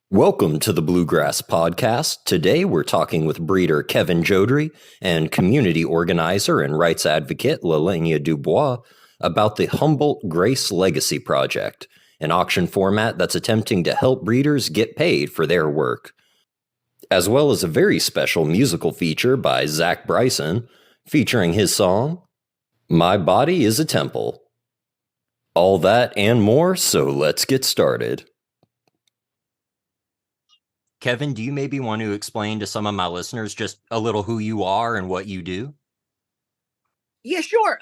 Welcome to the Bluegrass Podcast. Today we're talking with breeder Kevin Jodrey and community organizer and rights advocate Lelehnia Dubois about the Humboldt Grace Legacy Project, an auction format that's attempting to help breeders get paid for their work, as well as a very special musical feature by Zach Bryson featuring his song, My Body is a Temple. All that and more, so let's get started. Kevin, do you maybe want to explain to some of my listeners just a little who you are and what you do? Yeah, sure.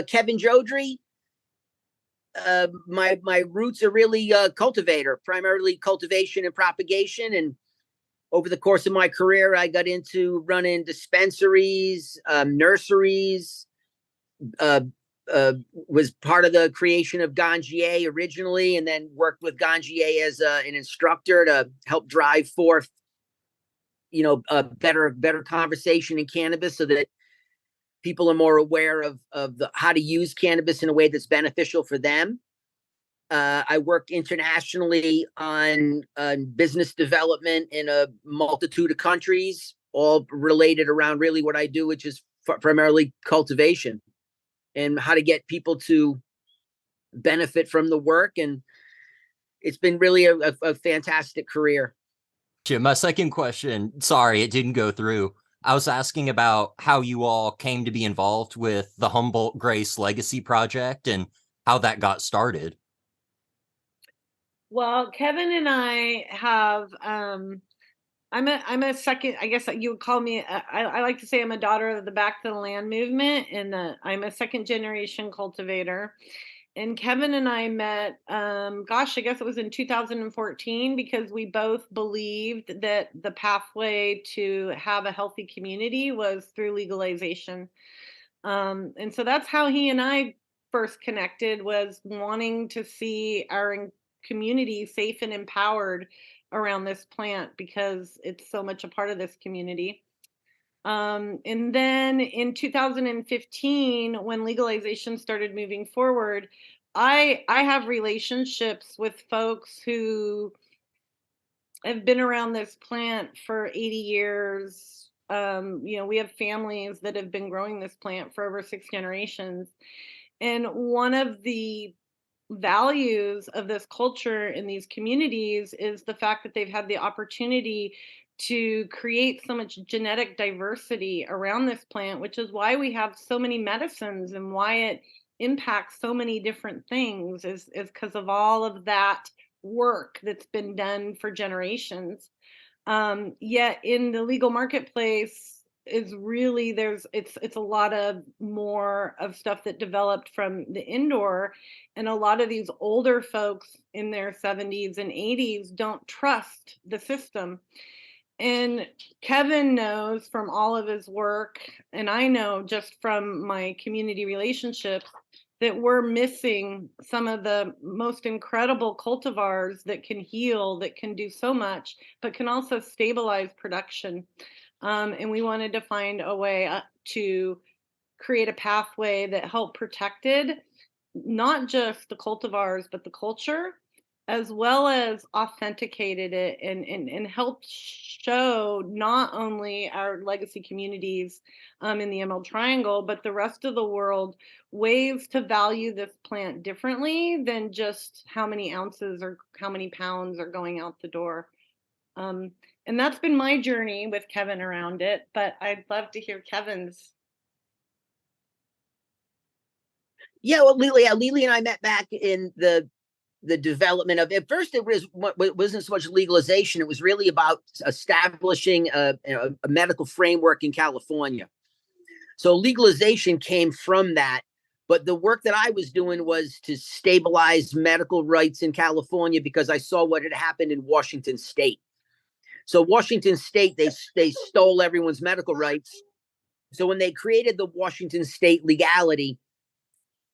Kevin Jodrey. My roots are really cultivator, primarily cultivation and propagation. And over the course of my career, I got into running dispensaries, nurseries. Was part of the creation of Ganjier originally, and then worked with Ganjier as an instructor to help drive forth, a better conversation in cannabis, so that people are more aware of how to use cannabis in a way that's beneficial for them. I work internationally on business development in a multitude of countries, all related around really what I do, which is primarily cultivation and how to get people to benefit from the work. And it's been really a fantastic career. Jim, my second question, sorry, it didn't go through. I was asking about how you all came to be involved with the Humboldt Grace Legacy Project and how that got started. Well, Kevin and I have, I'm a second, I guess you would call me, I like to say I'm a daughter of the Back to the Land movement, and I'm a second generation cultivator. And Kevin and I met, I guess it was in 2014, because we both believed that the pathway to have a healthy community was through legalization. And so that's how he and I first connected, was wanting to see our community safe and empowered around this plant, because it's so much a part of this community. And then in 2015, when legalization started moving forward, I have relationships with folks who have been around this plant for 80 years. We have families that have been growing this plant for over 6 generations. And one of the values of this culture in these communities is the fact that they've had the opportunity to create so much genetic diversity around this plant, which is why we have so many medicines and why it impacts so many different things, is because of all of that work that's been done for generations. Yet in the legal marketplace, is really it's a lot of more of stuff that developed from the indoor, and a lot of these older folks in their 70s and 80s don't trust the system. And Kevin knows from all of his work, and I know just from my community relationships, that we're missing some of the most incredible cultivars that can heal, that can do so much, but can also stabilize production. And we wanted to find a way to create a pathway that helped protected not just the cultivars, but the culture, as well as authenticated it and helped show not only our legacy communities in the Emerald Triangle, but the rest of the world, ways to value this plant differently than just how many ounces or how many pounds are going out the door. And that's been my journey with Kevin around it, but I'd love to hear Kevin's. Yeah, well, Lily and I met back in the development of, at first it wasn't so much legalization. It was really about establishing a medical framework in California. So legalization came from that. But the work that I was doing was to stabilize medical rights in California, because I saw what had happened in Washington State. So Washington State, they stole everyone's medical rights. So when they created the Washington State legality,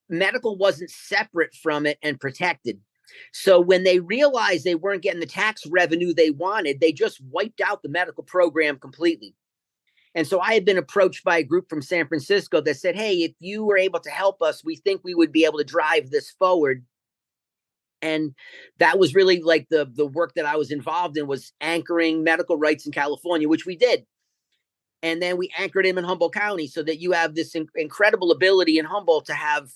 medical wasn't separate from it and protected. So when they realized they weren't getting the tax revenue they wanted, they just wiped out the medical program completely. And so I had been approached by a group from San Francisco that said, hey, if you were able to help us, we think we would be able to drive this forward. And that was really like the work that I was involved in, was anchoring medical rights in California, which we did. And then we anchored him in Humboldt County, so that you have this incredible ability in Humboldt to have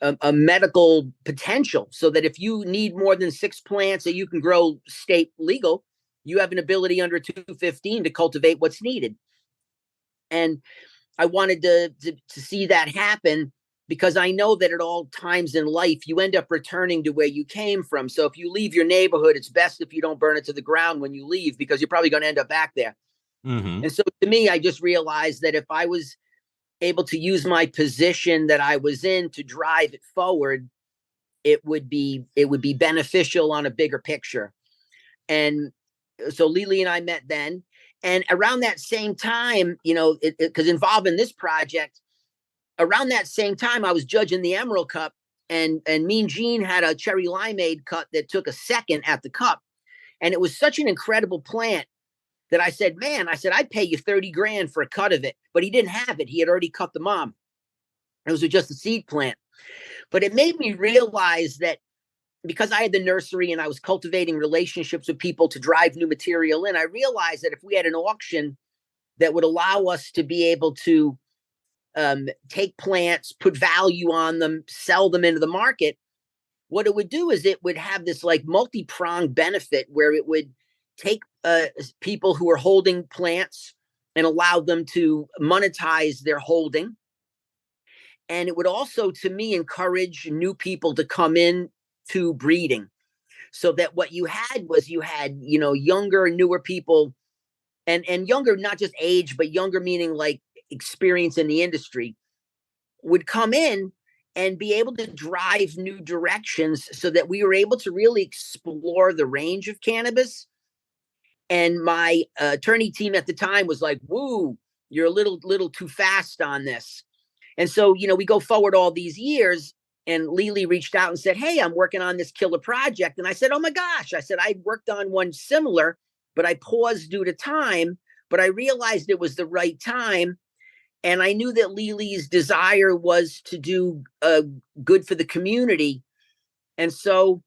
a medical potential, so that if you need more than 6 plants that you can grow state legal, you have an ability under 215 to cultivate what's needed. And I wanted to see that happen, because I know that at all times in life, you end up returning to where you came from. So if you leave your neighborhood, it's best if you don't burn it to the ground when you leave, because you're probably going to end up back there. Mm-hmm. And so to me, I just realized that if I was able to use my position that I was in to drive it forward, it would be beneficial on a bigger picture. And so Lelehnia and I met then. And around that same time, because involved in this project, around that same time, I was judging the Emerald Cup, and Mean Gene had a cherry limeade cut that took a second at the Cup. And it was such an incredible plant that I said, man, I'd pay you 30 grand for a cut of it. But he didn't have it. He had already cut the mom. It was just a seed plant. But it made me realize that, because I had the nursery and I was cultivating relationships with people to drive new material in, I realized that if we had an auction that would allow us to be able to take plants, put value on them, sell them into the market, what it would do is it would have this like multi-pronged benefit, where it would take people who are holding plants and allow them to monetize their holding. And it would also, to me, encourage new people to come in to breeding, so that what you had was younger, newer people, and younger, not just age, but younger meaning like experience in the industry, would come in and be able to drive new directions, so that we were able to really explore the range of cannabis. And my attorney team at the time was like, woo, you're a little too fast on this. And so, we go forward all these years, and Lelehnia reached out and said, hey, I'm working on this killer project. And I said, oh my gosh, I worked on one similar, but I paused due to time, but I realized it was the right time. And I knew that Lelehnia's desire was to do good for the community. And so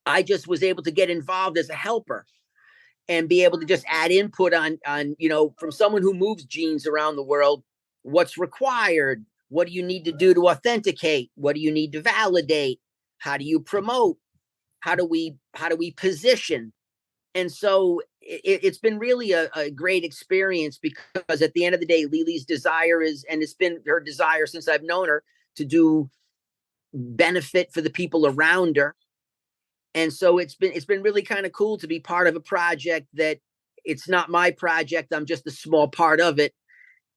I just was able to get involved as a helper and be able to just add input on, from someone who moves genes around the world, what's required, what do you need to do to authenticate, what do you need to validate, how do you promote, how do we position. And so it's been really a great experience, because at the end of the day, Lelehnia's desire is, and it's been her desire since I've known her, to do benefit for the people around her. And so it's been really kind of cool to be part of a project that, it's not my project, I'm just a small part of it,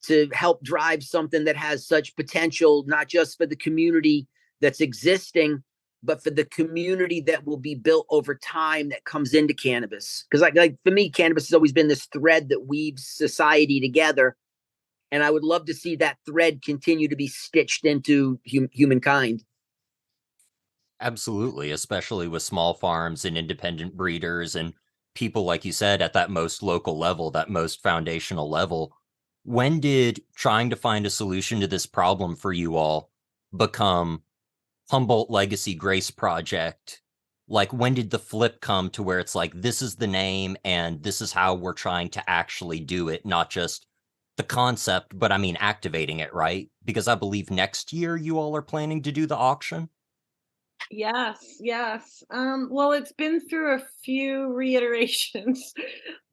to help drive something that has such potential, not just for the community that's existing, but for the community that will be built over time that comes into cannabis. Because like for me, cannabis has always been this thread that weaves society together. And I would love to see that thread continue to be stitched into humankind. Absolutely, especially with small farms and independent breeders and people, like you said, at that most local level, that most foundational level. When did trying to find a solution to this problem for you all become Humboldt Legacy Grace Project? Like, when did the flip come to where it's like, this is the name and this is how we're trying to actually do it, not just the concept, but I mean, activating it, right? Because I believe next year you all are planning to do the auction. Yes. Well, it's been through a few reiterations,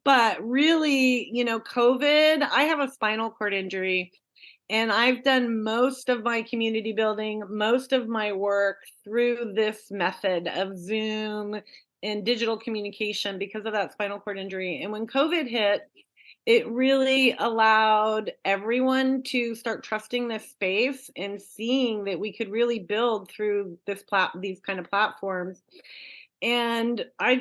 but really, COVID, I have a spinal cord injury, and I've done most of my community building, most of my work through this method of Zoom and digital communication because of that spinal cord injury. And when COVID hit, it really allowed everyone to start trusting this space and seeing that we could really build through these kind of platforms. And I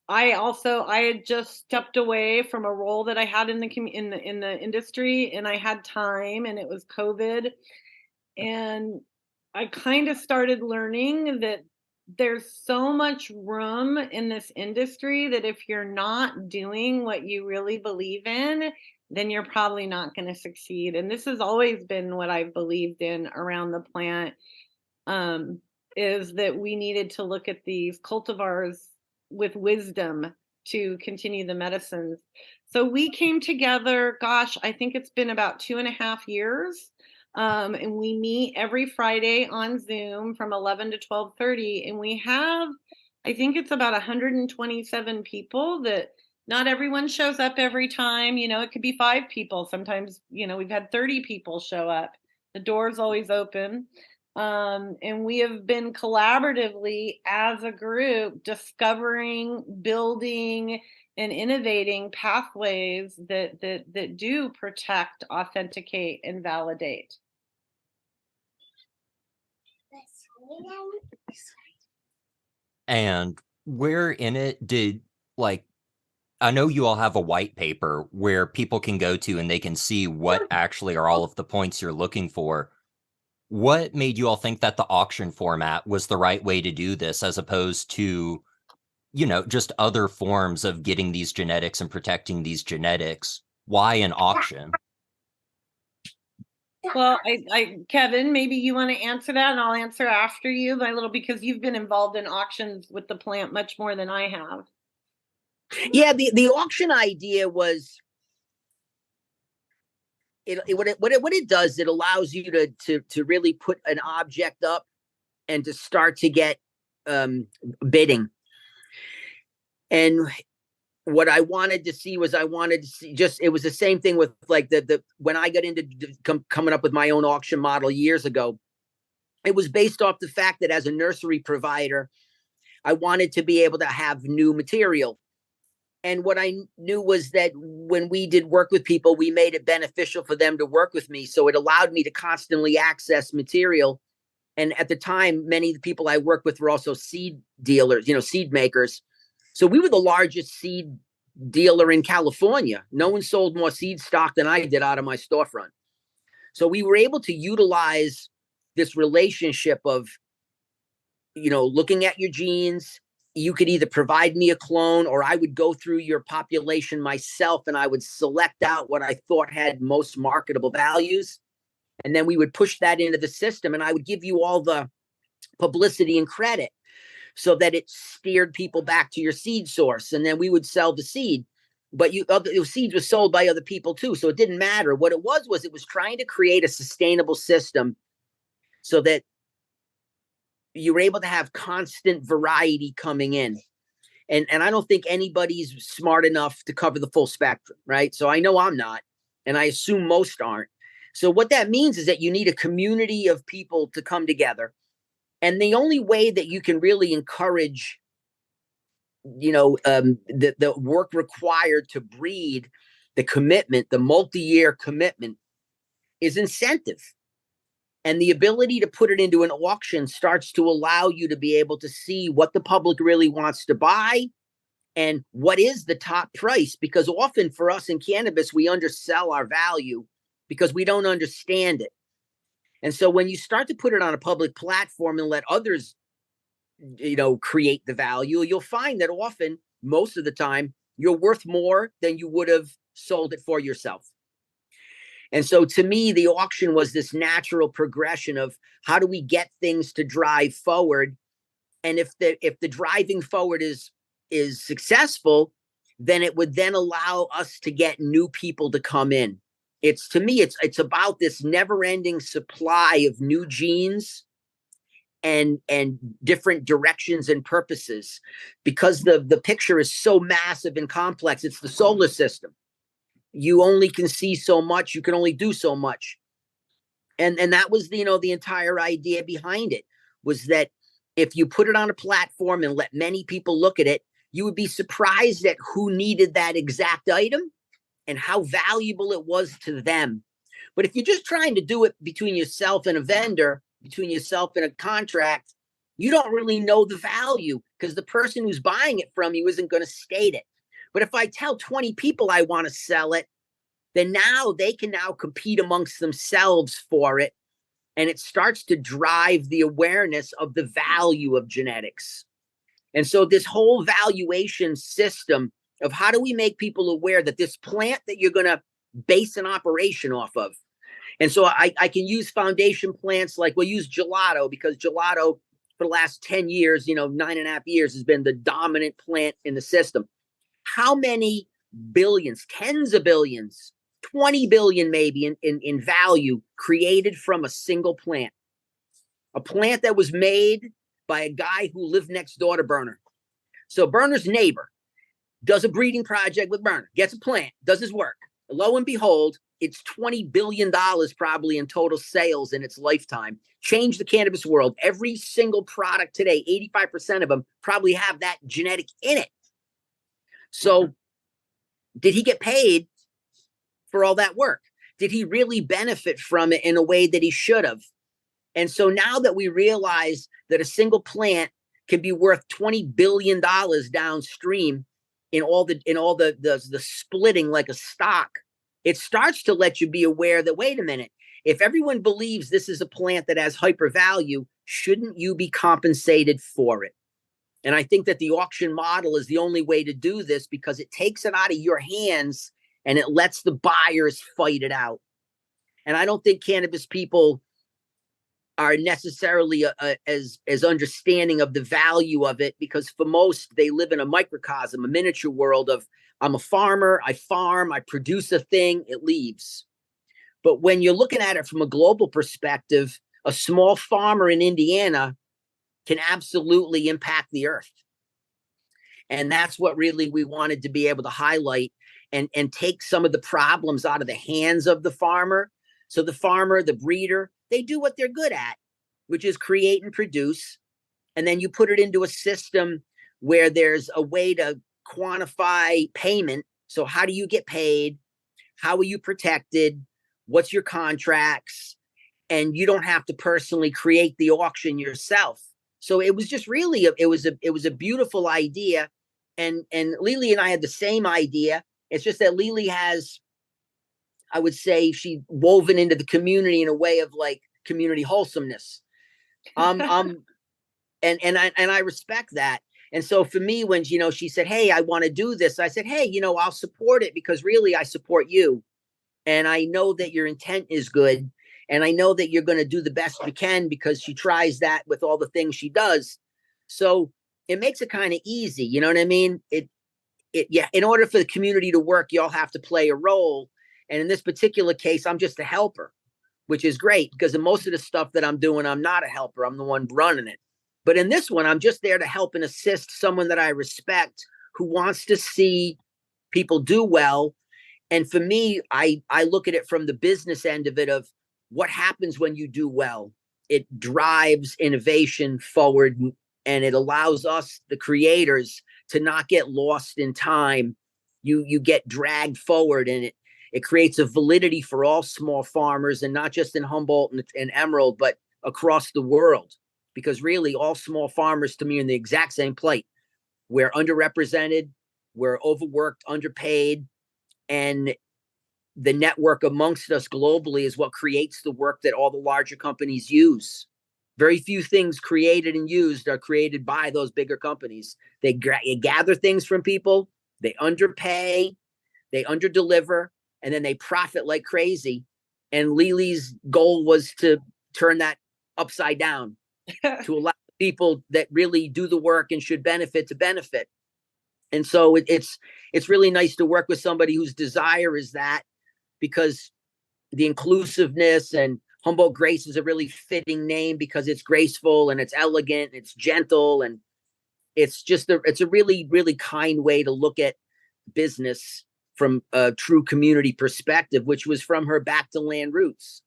had just stepped away from a role that I had in the industry, and I had time, and it was COVID, and I kind of started learning that there's so much room in this industry that if you're not doing what you really believe in, then you're probably not going to succeed. And this has always been what I've believed in around the plant. is that we needed to look at these cultivars with wisdom to continue the medicines. So we came together, gosh, I think it's been about 2.5 years. And we meet every Friday on Zoom from 11 to 12:30. And we have, I think it's about 127 people. That not everyone shows up every time. It could be 5 people. Sometimes, we've had 30 people show up. The door's always open. And we have been collaboratively as a group discovering, building, and innovating pathways that do protect, authenticate, and validate. And where in it did, like, I know you all have a white paper where people can go to and they can see what actually are all of the points you're looking for. What made you all think that the auction format was the right way to do this, as opposed to, just other forms of getting these genetics and protecting these genetics? Why an auction? Well, Kevin, maybe you want to answer that and I'll answer after you, because you've been involved in auctions with the plant much more than I have. Yeah, the auction idea was, what it does, it allows you to really put an object up and to start to get bidding. And what I wanted to see was, it was the same thing with like when I got into coming up with my own auction model years ago. It was based off the fact that as a nursery provider, I wanted to be able to have new material. And what I knew was that when we did work with people, we made it beneficial for them to work with me. So it allowed me to constantly access material. And at the time, many of the people I worked with were also seed dealers, seed makers. So we were the largest seed dealer in California. No one sold more seed stock than I did out of my storefront. So we were able to utilize this relationship of, looking at your genes. You could either provide me a clone, or I would go through your population myself and I would select out what I thought had most marketable values. And then we would push that into the system, and I would give you all the publicity and credit so that it steered people back to your seed source. And then we would sell the seed, but your seeds were sold by other people too. So it didn't matter. What it was it was trying to create a sustainable system so that you were able to have constant variety coming in. And I don't think anybody's smart enough to cover the full spectrum, right? So I know I'm not, and I assume most aren't. So what that means is that you need a community of people to come together. And the only way that you can really encourage, the work required to breed, the commitment, the multi-year commitment, is incentive. And the ability to put it into an auction starts to allow you to be able to see what the public really wants to buy and what is the top price. Because often for us in cannabis, we undersell our value because we don't understand it. And so when you start to put it on a public platform and let others, create the value, you'll find that often, most of the time, you're worth more than you would have sold it for yourself. And so to me, the auction was this natural progression of how do we get things to drive forward? And if the driving forward is successful, then it would then allow us to get new people to come in. To me, it's about this never-ending supply of new genes and different directions and purposes, because the picture is so massive and complex. It's the solar system. You only can see so much. You can only do so much. And that was the entire idea behind it, was that if you put it on a platform and let many people look at it, you would be surprised at who needed that exact item and how valuable it was to them. But if you're just trying to do it between yourself and a vendor, between yourself and a contract, you don't really know the value, because the person who's buying it from you isn't going to state it. But if I tell 20 people I want to sell it, then now they can now compete amongst themselves for it. And it starts to drive the awareness of the value of genetics. And so this whole valuation system of how do we make people aware that this plant that you're going to base an operation off of. And so I can use foundation plants, like we'll use gelato, because gelato, for the last 10 years, 9.5 years has been the dominant plant in the system. How many billions, tens of billions, 20 billion maybe in value created from a single plant? A plant that was made by a guy who lived next door to Berner. So Berner's neighbor does a breeding project with Berner, gets a plant, does his work. Lo and behold, it's $20 billion probably in total sales in its lifetime. Changed the cannabis world. Every single product today, 85% of them probably have that genetic in it. So did he get paid for all that work? Did he really benefit from it in a way that he should have? And so now that we realize that a single plant can be worth $20 billion downstream in all the splitting like a stock, it starts to let you be aware that, wait a minute, if everyone believes this is a plant that has hyper value, shouldn't you be compensated for it? And I think that the auction model is the only way to do this, because it takes it out of your hands and it lets the buyers fight it out. And I don't think cannabis people are necessarily as understanding of the value of it, because for most, they live in a microcosm, a miniature world of, I'm a farmer, I farm, I produce a thing, it leaves. But when you're looking at it from a global perspective, a small farmer in Indiana can absolutely impact the earth. And that's what really we wanted to be able to highlight and take some of the problems out of the hands of the farmer. So the farmer, the breeder, they do what they're good at, which is create and produce. And then you put it into a system where there's a way to quantify payment. So how do you get paid? How are you protected? What's your contracts? And you don't have to personally create the auction yourself. So it was just really, it was a beautiful idea. And Lelehnia and I had the same idea. It's just that Lelehnia has, I would say, she woven into the community in a way of like community wholesomeness. And I respect that. And so for me, when, she said, hey, I want to do this, I said, hey, I'll support it, because really I support you. And I know that your intent is good. And I know that you're going to do the best you can, because she tries that with all the things she does. So it makes it kind of easy. You know what I mean? Yeah. In order for the community to work, you all have to play a role. And in this particular case, I'm just a helper, which is great, because in most of the stuff that I'm doing, I'm not a helper. I'm the one running it. But in this one, I'm just there to help and assist someone that I respect, who wants to see people do well. And for me, I look at it from the business end of it, of what happens when you do well. It drives innovation forward, and it allows us, the creators, to not get lost in time. You get dragged forward, and it creates a validity for all small farmers, and not just in Humboldt and Emerald, but across the world. Because really, all small farmers to me are in the exact same plight. We're underrepresented, we're overworked, underpaid, and the network amongst us globally is what creates the work that all the larger companies use. Very few things created and used are created by those bigger companies. They gather things from people, they underpay, they underdeliver, and then they profit like crazy. And Lelehnia's goal was to turn that upside down, to allow people that really do the work and should benefit to benefit. And so it's really nice to work with somebody whose desire is that, because the inclusiveness, and Humboldt Grace is a really fitting name, because it's graceful and it's elegant and it's gentle, and it's a really, really kind way to look at business from a true community perspective, which was from her back to land roots.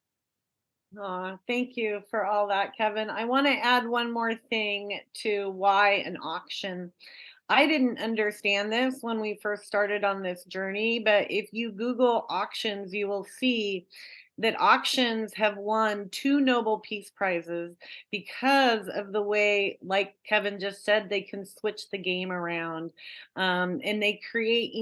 Oh, thank you for all that, Kevin. I want to add one more thing to why an auction. I didn't understand this when we first started on this journey, but if you Google auctions, you will see that auctions have won 2 Nobel Peace Prizes because of the way, like Kevin just said, they can switch the game around, and they create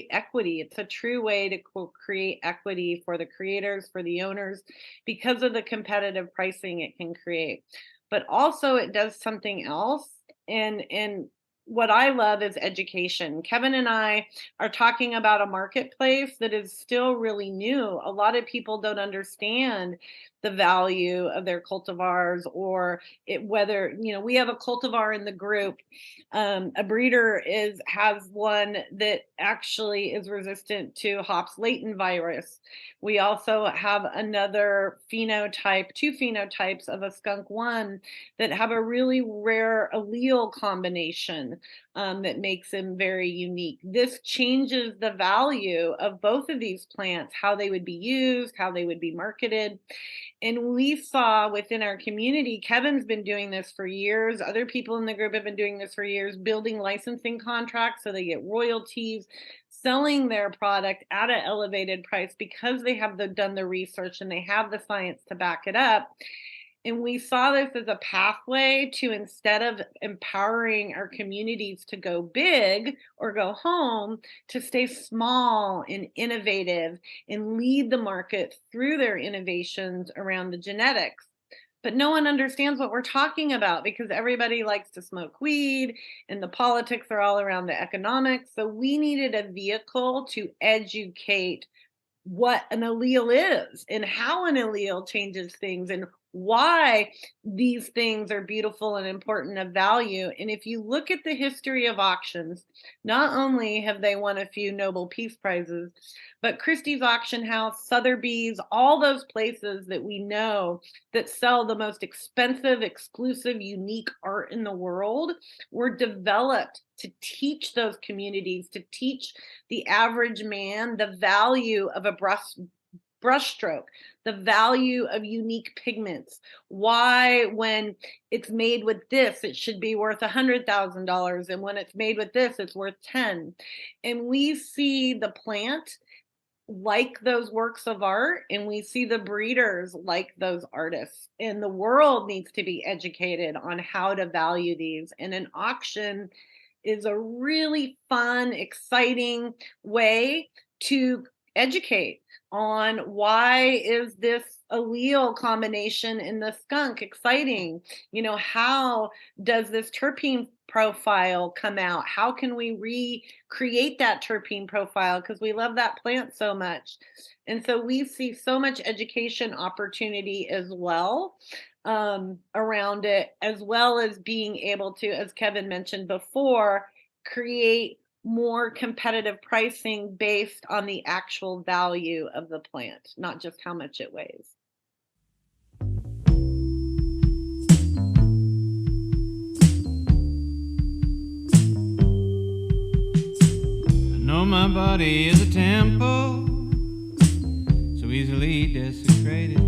equity. It's a true way to create equity for the creators, for the owners, because of the competitive pricing it can create. But also it does something else. And what I love is education. Kevin and I are talking about a marketplace that is still really new. A lot of people don't understand the value of their cultivars, or whether, we have a cultivar in the group. A breeder has one that actually is resistant to hops latent virus. We also have another phenotype, two phenotypes of a skunk one that have a really rare allele combination that makes them very unique. This changes the value of both of these plants, how they would be used, how they would be marketed. And we saw within our community, Kevin's been doing this for years. Other people in the group have been doing this for years, building licensing contracts so they get royalties, selling their product at an elevated price because they have done the research and they have the science to back it up. And we saw this as a pathway to, instead of empowering our communities to go big or go home, to stay small and innovative and lead the market through their innovations around the genetics. But no one understands what we're talking about because everybody likes to smoke weed and the politics are all around the economics. So we needed a vehicle to educate what an allele is and how an allele changes things and why these things are beautiful and important of value. And if you look at the history of auctions, not only have they won a few Nobel Peace Prizes, but Christie's Auction House, Sotheby's, all those places that we know that sell the most expensive, exclusive, unique art in the world were developed to teach those communities, to teach the average man the value of a brushstroke, the value of unique pigments, why when it's made with this, it should be worth $100,000. And when it's made with this, it's worth 10. And we see the plant like those works of art, and we see the breeders like those artists. And the world needs to be educated on how to value these. And an auction is a really fun, exciting way to educate on why is this allele combination in the skunk exciting? How does this terpene profile come out? How can we recreate that terpene profile? Because we love that plant so much. And so we see so much education opportunity as well around it, as well as being able to, as Kevin mentioned before, create more competitive pricing based on the actual value of the plant, not just how much it weighs. I know my body is a temple, so easily desecrated.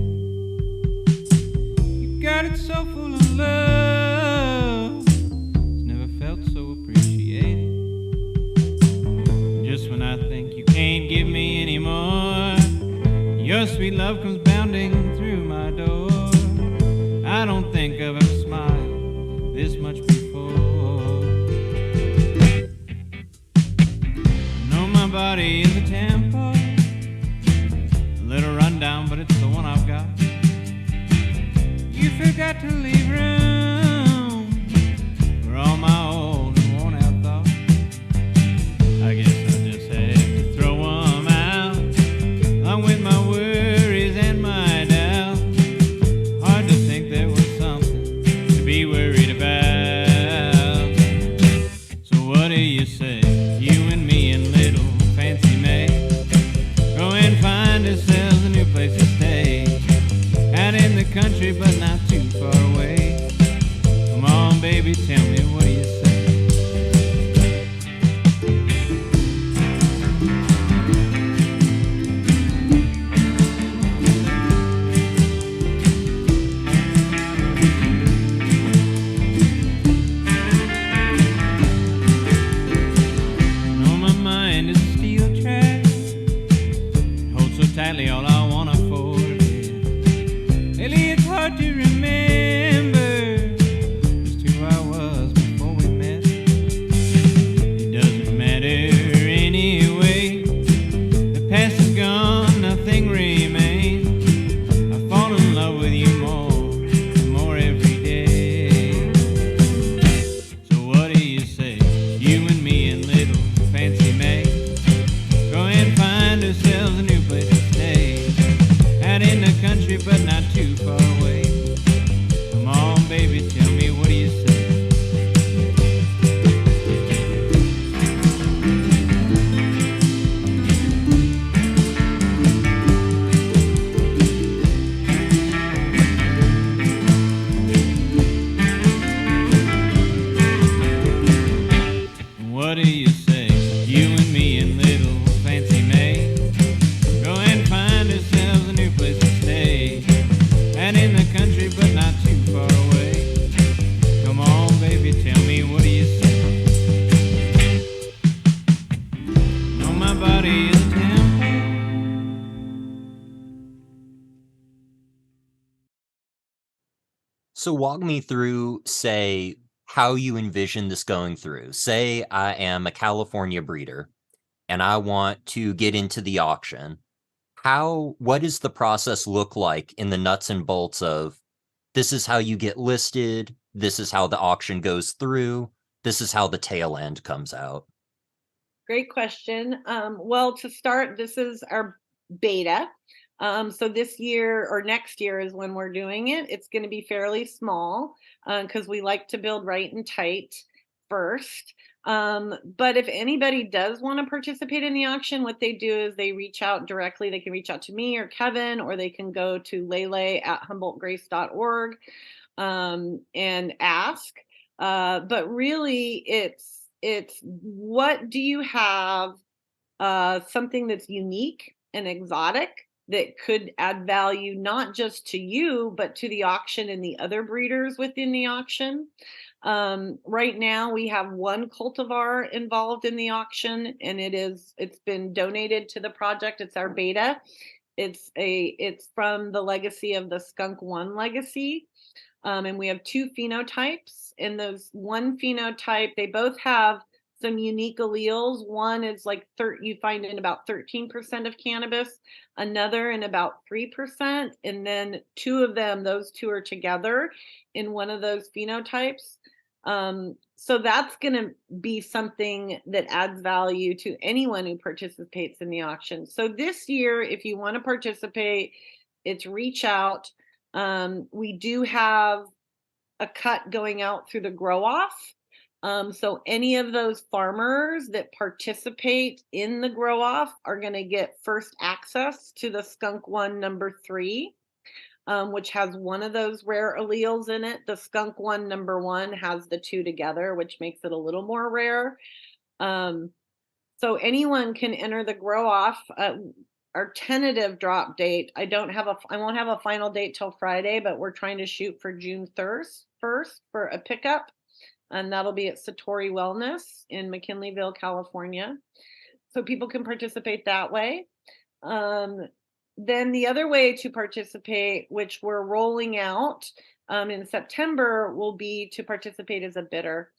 You got it so full of love, it's never felt so appreciated. Just when I think you can't give me any more, your sweet love comes bounding through my door. I don't think I've ever smiled this much before. I know my body is a temple, a little rundown, but it's the one I've got. You forgot to leave room for all my old and worn out thoughts. I guess I just have to throw them out, along with my worries and my doubts. Hard to think there was something to be worried about. So what do you say, you and me and little Fancy May, go and find ourselves a new place to stay, out in the country but not too far away. Come on baby, tell me, what do you say? All I want to forget. Lately it's hard to remember just who I was before. So walk me through, say, how you envision this going through. Say I am a California breeder and I want to get into the auction. What does the process look like in the nuts and bolts of this is how you get listed, this is how the auction goes through, this is how the tail end comes out? Great question. Well, to start, this is our beta. So this year or next year is when we're doing it. It's going to be fairly small because we like to build right and tight first. But if anybody does want to participate in the auction, what they do is they reach out directly. They can reach out to me or Kevin, or they can go to lele@humboldtgrace.org and ask. But really, it's what do you have something that's unique and exotic that could add value not just to you but to the auction and the other breeders within the auction. Right now we have one cultivar involved in the auction, and it's been donated to the project. It's our beta. It's from the legacy of the Skunk One legacy. And we have two phenotypes. In those one phenotype, they both have some unique alleles. One is like you find in about 13% of cannabis, another in about 3%, and then two of them, those two are together in one of those phenotypes. So that's going to be something that adds value to anyone who participates in the auction. So this year, if you want to participate, it's reach out. We do have a cut going out through the grow off. So any of those farmers that participate in the grow off are going to get first access to the Skunk One number 3, which has one of those rare alleles in it. The Skunk One number 1 has the two together, which makes it a little more rare. So anyone can enter the grow off. Our tentative drop date, I won't have a final date till Friday, but we're trying to shoot for June 1st for a pickup. And that'll be at Satori Wellness in McKinleyville, California. So people can participate that way. Then the other way to participate, which we're rolling out in September, will be to participate as a bidder.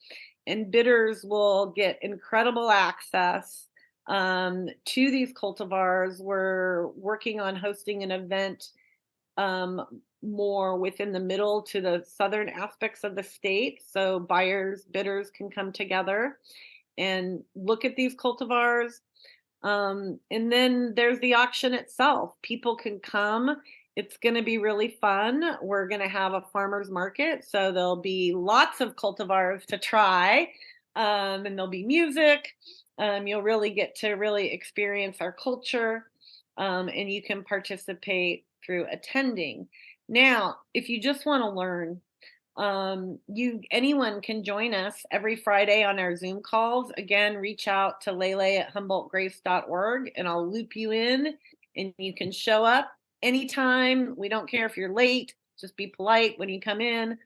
And bidders will get incredible access to these cultivars. We're working on hosting an event more within the middle to the southern aspects of the state, so bidders can come together and look at these cultivars. And then there's the auction itself. People can come. It's going to be really fun. We're going to have a farmer's market, so there'll be lots of cultivars to try, and there'll be music. You'll really get to really experience our culture, and you can participate through attending. Now, if you just want to learn, anyone can join us every Friday on our Zoom calls. Again, reach out to lele@humboldtgrace.org and I'll loop you in, and you can show up anytime. We don't care if you're late, just be polite when you come in.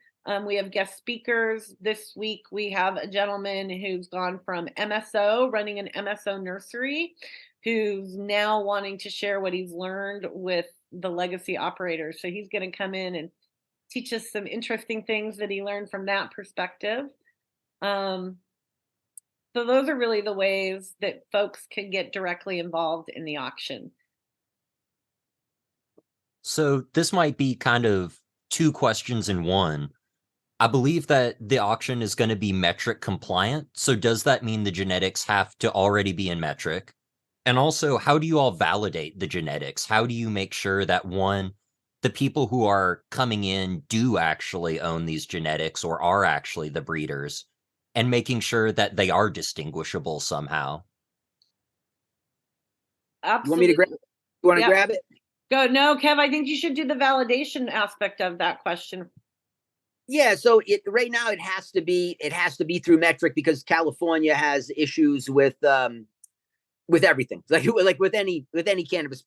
We have guest speakers. This week, we have a gentleman who's gone from MSO, running an MSO nursery, who's now wanting to share what he's learned with the legacy operators. So he's going to come in and teach us some interesting things that he learned from that perspective. So those are really the ways that folks can get directly involved in the auction. So this might be kind of two questions in one. I believe that the auction is going to be metric compliant. So does that mean the genetics have to already be in metric? And also, how do you all validate the genetics? How do you make sure that, one, the people who are coming in do actually own these genetics or are actually the breeders, and making sure that they are distinguishable somehow? Absolutely. You want me to grab it? You want to grab it? Go. No, Kev, I think you should do the validation aspect of that question. Yeah, so right now it has to be through metric, because California has issues with everything. Like with any cannabis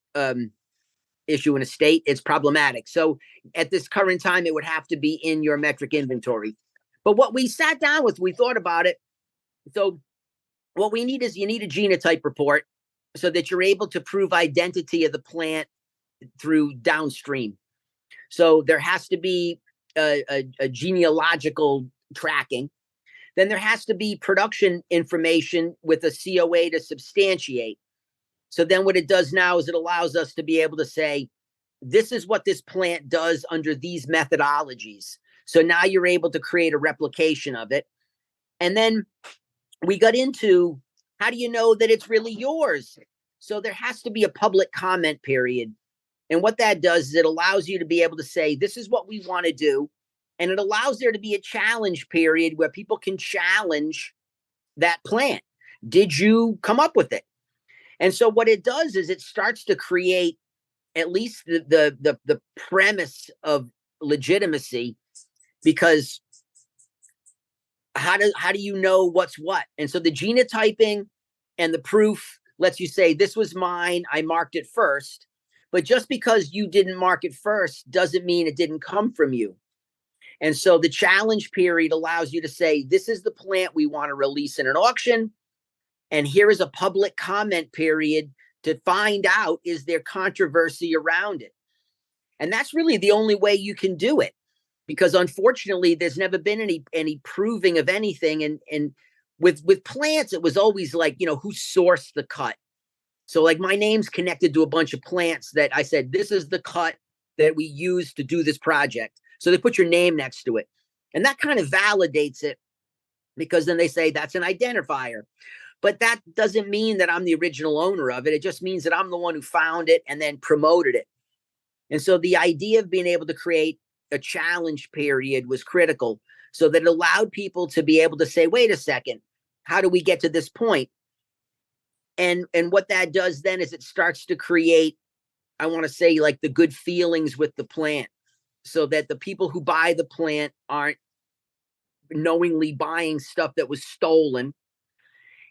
issue in a state, it's problematic. So at this current time, it would have to be in your metric inventory. But what we sat down with, we thought about it. So what we need is, you need a genotype report so that you're able to prove identity of the plant through downstream. So there has to be a genealogical tracking, then there has to be production information with a COA to substantiate. So then what it does now is it allows us to be able to say, this is what this plant does under these methodologies. So now you're able to create a replication of it. And then we got into, how do you know that it's really yours? So there has to be a public comment period. And what that does is it allows you to be able to say, this is what we want to do. And it allows there to be a challenge period where people can challenge that plant. Did you come up with it? And so what it does is it starts to create at least the premise of legitimacy, because how do you know what's what? And so the genotyping and the proof lets you say, this was mine, I marked it first. But just because you didn't mark it first doesn't mean it didn't come from you. And so the challenge period allows you to say, this is the plant we want to release in an auction. And here is a public comment period to find out, is there controversy around it? And that's really the only way you can do it, because unfortunately, there's never been any proving of anything. And with plants, it was always like, who sourced the cut. So like my name's connected to a bunch of plants that I said, this is the cut that we use to do this project. So they put your name next to it. And that kind of validates it, because then they say that's an identifier. But that doesn't mean that I'm the original owner of it. It just means that I'm the one who found it and then promoted it. And so the idea of being able to create a challenge period was critical, so that it allowed people to be able to say, wait a second, how do we get to this point? And what that does then is it starts to create, I want to say, like the good feelings with the plant, so that the people who buy the plant aren't knowingly buying stuff that was stolen.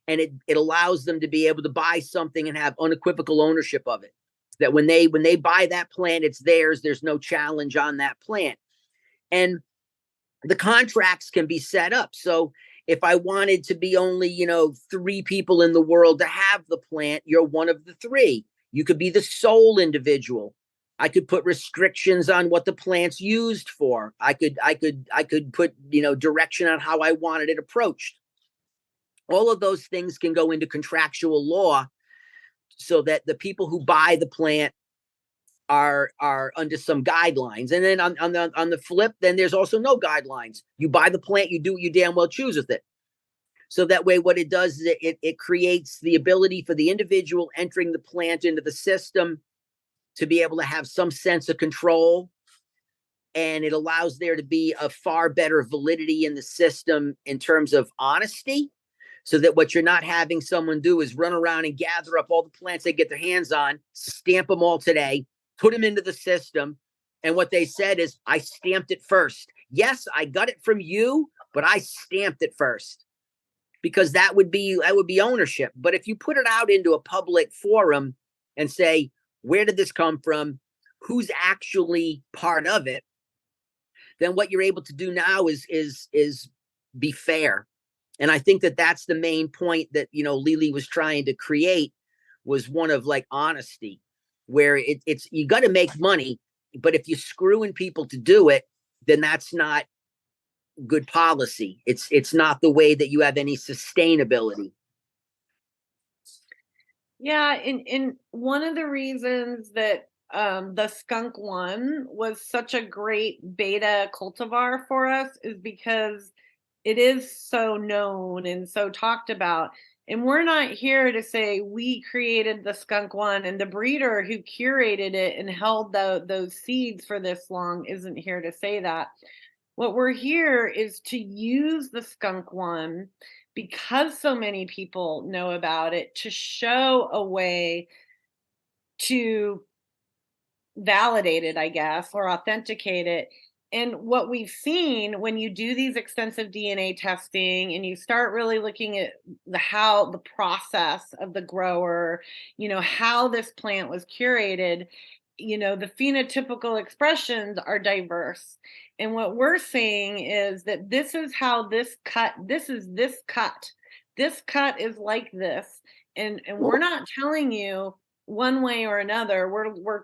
And it allows them to be able to buy something and have unequivocal ownership of it. That when they buy that plant, it's theirs. There's no challenge on that plant. And the contracts can be set up. So if I wanted to be only, 3 people in the world to have the plant, you're one of the 3. You could be the sole individual. I could put restrictions on what the plant's used for. I could put, direction on how I wanted it approached. All of those things can go into contractual law, so that the people who buy the plant are under some guidelines. And then on the flip, then there's also no guidelines. You buy the plant, you do what you damn well choose with it. So that way, what it does is it creates the ability for the individual entering the plant into the system to be able to have some sense of control. And it allows there to be a far better validity in the system in terms of honesty. So that what you're not having someone do is run around and gather up all the plants they get their hands on, stamp them all today, put them into the system. And what they said is, I stamped it first. Yes, I got it from you, but I stamped it first, because that would be ownership. But if you put it out into a public forum and say, where did this come from? Who's actually part of it? Then what you're able to do now is be fair. And I think that that's the main point that, Leleh was trying to create, was one of like honesty, where it's, you got to make money, but if you're screwing people to do it, then that's not good policy. It's not the way that you have any sustainability. Yeah. And one of the reasons that the skunk one was such a great beta cultivar for us is because it is so known and so talked about. And we're not here to say we created the skunk one, and the breeder who curated it and held those seeds for this long isn't here to say that. What we're here is to use the skunk one, because so many people know about it, to show a way to validate it, I guess, or authenticate it. And what we've seen when you do these extensive DNA testing and you start really looking at the process of the grower, how this plant was curated, the phenotypical expressions are diverse. And what we're saying is that this is how this cut is like this. And we're not telling you one way or another.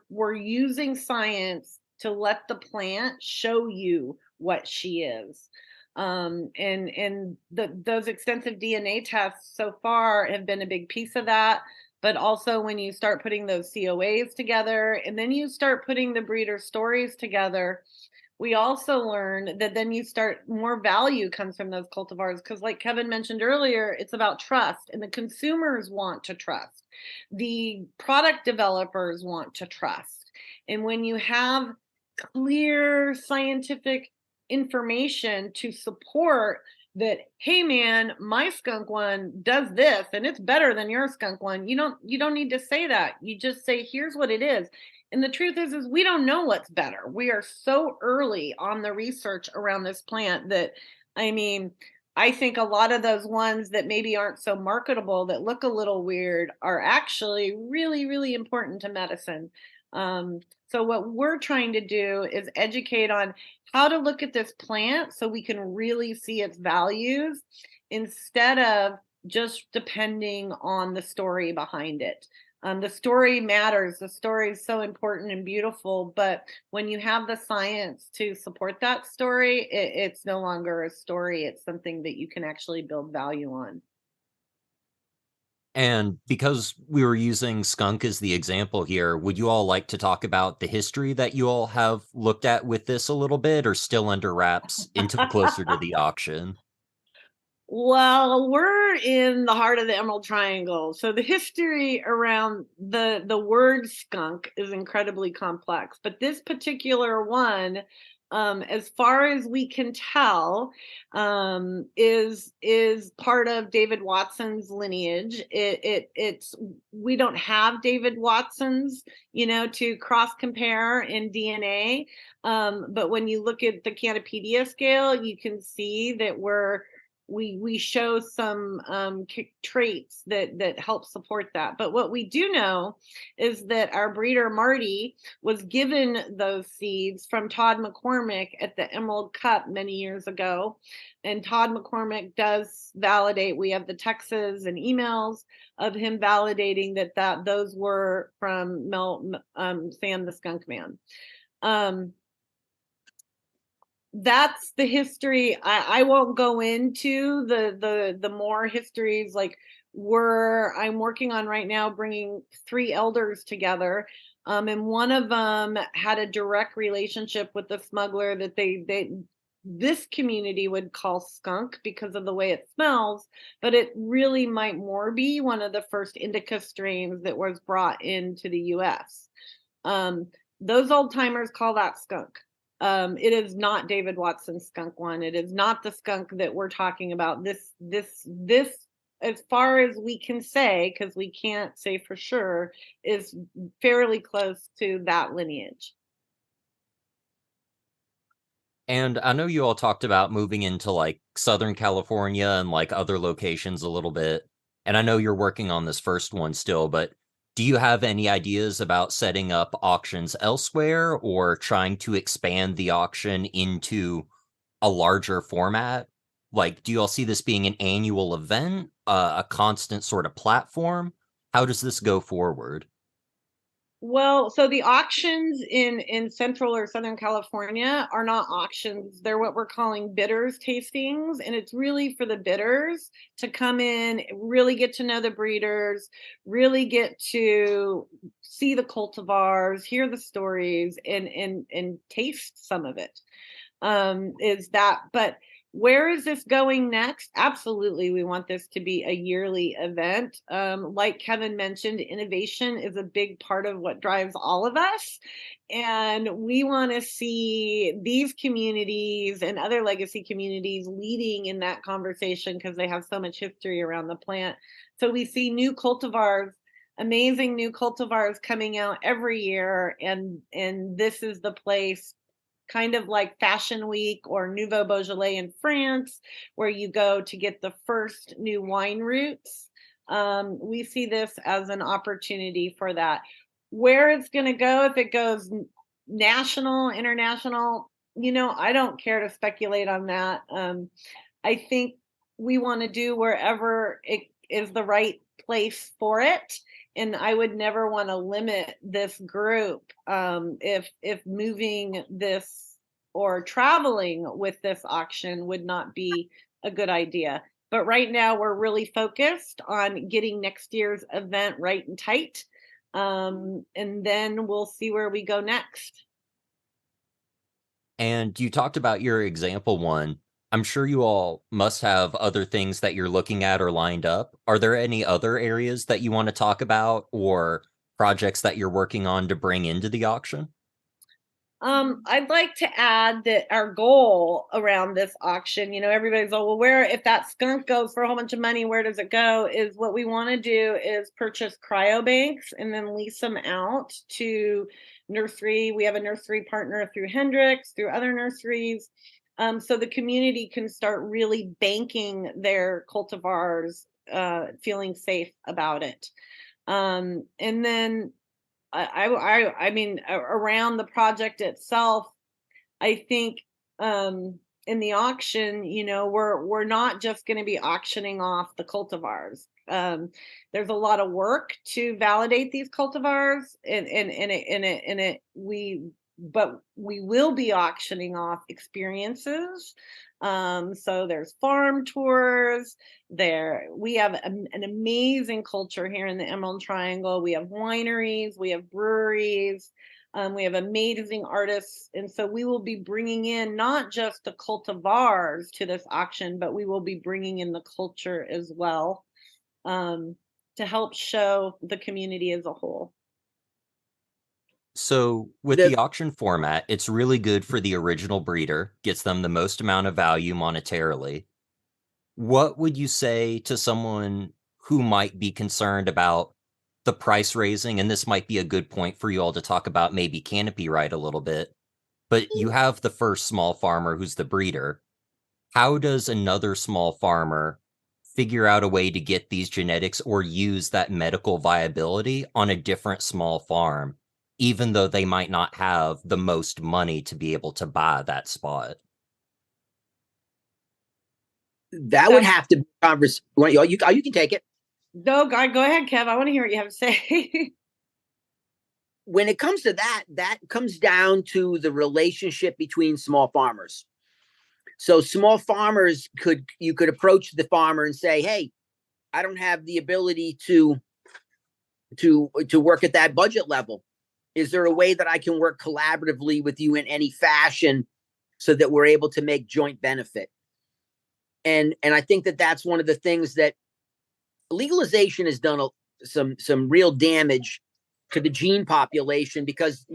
We're using science to let the plant show you what she is. Those extensive DNA tests so far have been a big piece of that. But also when you start putting those COAs together, and then you start putting the breeder stories together, we also learn that then you start, more value comes from those cultivars, because like Kevin mentioned earlier, it's about trust, and the consumers want to trust. The product developers want to trust. And when you have clear scientific information to support that, hey man, my skunk one does this and it's better than your skunk one, you don't need to say that. You just say, here's what it is. And the truth is we don't know what's better. We are so early on the research around this plant that, I mean, I think a lot of those ones that maybe aren't so marketable, that look a little weird, are actually really, really important to medicine. So what we're trying to do is educate on how to look at this plant so we can really see its values, instead of just depending on the story behind it. The story matters. The story is so important and beautiful, but when you have the science to support that story, it's no longer a story. It's something that you can actually build value on. And because we were using skunk as the example here, would you all like to talk about the history that you all have looked at with this a little bit, or still under wraps until closer to the auction? Well, we're in the heart of the Emerald Triangle, so the history around the word skunk is incredibly complex. But this particular one, as far as we can tell, is part of David Watson's lineage. It's we don't have David Watson's, to cross compare in DNA, but when you look at the Cannapedia scale, you can see that we show some traits that help support that. But what we do know is that our breeder Marty was given those seeds from Todd McCormick at the Emerald Cup many years ago, and Todd McCormick does validate. We have the texts and emails of him validating that those were from Sam the Skunk Man. That's the history. I won't go into the more histories. Like, I'm working on right now bringing 3 elders together, and one of them had a direct relationship with the smuggler that this community would call skunk because of the way it smells, but it really might more be one of the first indica strains that was brought into the U.S. Those old timers call that skunk. It is not David Watson's skunk one. It is not the skunk that we're talking about. This, as far as we can say, because we can't say for sure, is fairly close to that lineage. And I know you all talked about moving into like Southern California and like other locations a little bit. And I know you're working on this first one still, but do you have any ideas about setting up auctions elsewhere or trying to expand the auction into a larger format? Like, do you all see this being an annual event, a constant sort of platform? How does this go forward? Well, so the auctions in Central or Southern California are not auctions. They're what we're calling bidders tastings. And it's really for the bidders to come in, really get to know the breeders, really get to see the cultivars, hear the stories, and taste some of it. But where is this going next? Absolutely, we want this to be a yearly event. Like Kevin mentioned, innovation is a big part of what drives all of us. And we want to see these communities and other legacy communities leading in that conversation because they have so much history around the plant. So we see new cultivars, amazing new cultivars coming out every year. And this is the place, kind of like Fashion Week or Nouveau Beaujolais in France, where you go to get the first new wine roots. We see this as an opportunity for that. Where it's going to go, if it goes national, international, I don't care to speculate on that. I think we want to do wherever it is the right place for it. And I would never want to limit this group if moving this or traveling with this auction would not be a good idea. But right now we're really focused on getting next year's event right and tight. And then we'll see where we go next. And you talked about your example one. I'm sure you all must have other things that you're looking at or lined up. Are there any other areas that you want to talk about or projects that you're working on to bring into the auction? I'd like to add that our goal around this auction, everybody's like, well, where, if that skunk goes for a whole bunch of money, where does it go? Is what we want to do is purchase cryobanks and then lease them out to nursery. We have a nursery partner through Hendricks, through other nurseries. So the community can start really banking their cultivars, feeling safe about it. And then I mean, around the project itself, I think in the auction, we're not just going to be auctioning off the cultivars. There's a lot of work to validate these cultivars, but we will be auctioning off experiences. So there's farm tours there. We have an amazing culture here in the Emerald Triangle. We have wineries, we have breweries, we have amazing artists. And so we will be bringing in not just the cultivars to this auction, but we will be bringing in the culture as well, to help show the community as a whole. So with the auction format, it's really good for the original breeder, gets them the most amount of value monetarily. What would you say to someone who might be concerned about the price raising? And this might be a good point for you all to talk about maybe canopy right a little bit. But you have the first small farmer who's the breeder. How does another small farmer figure out a way to get these genetics or use that medical viability on a different small farm, even though they might not have the most money to be able to buy that spot? That would have to be conversation. You can take it. No, go ahead, Kev. I want to hear what you have to say. When it comes to that comes down to the relationship between small farmers. So small farmers you could approach the farmer and say, hey, I don't have the ability to work at that budget level. Is there a way that I can work collaboratively with you in any fashion so that we're able to make joint benefit? And I think that that's one of the things that legalization has done some real damage to the gene population, because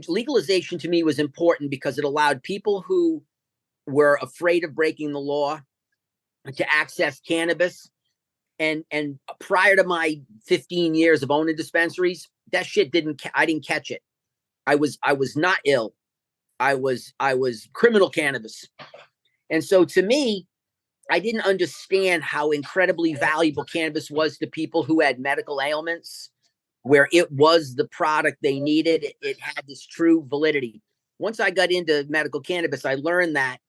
legalization to me was important because it allowed people who were afraid of breaking the law to access cannabis. And prior to my 15 years of owning dispensaries, that shit I didn't catch it. I was not ill. I was criminal cannabis. And so to me, I didn't understand how incredibly valuable cannabis was to people who had medical ailments, where it was the product they needed. It had this true validity. Once I got into medical cannabis, I learned that.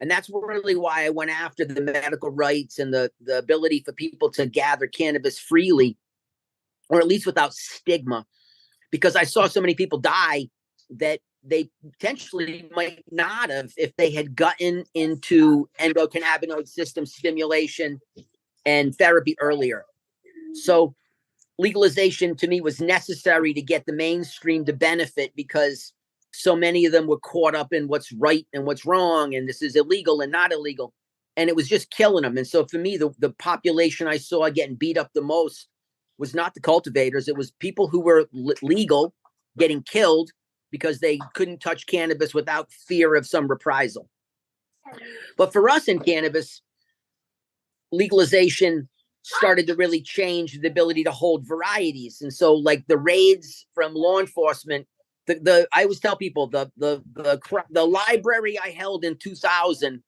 And that's really why I went after the medical rights and the ability for people to gather cannabis freely, or at least without stigma, because I saw so many people die that they potentially might not have if they had gotten into endocannabinoid system stimulation and therapy earlier. So legalization to me was necessary to get the mainstream to benefit, because so many of them were caught up in what's right and what's wrong, and this is illegal and not illegal, and it was just killing them. And so for me, the population I saw getting beat up the most was not the cultivators. It was people who were legal getting killed because they couldn't touch cannabis without fear of some reprisal. But for us in cannabis, legalization started to really change the ability to hold varieties. And so like the raids from law enforcement, I always tell people the library I held in 2000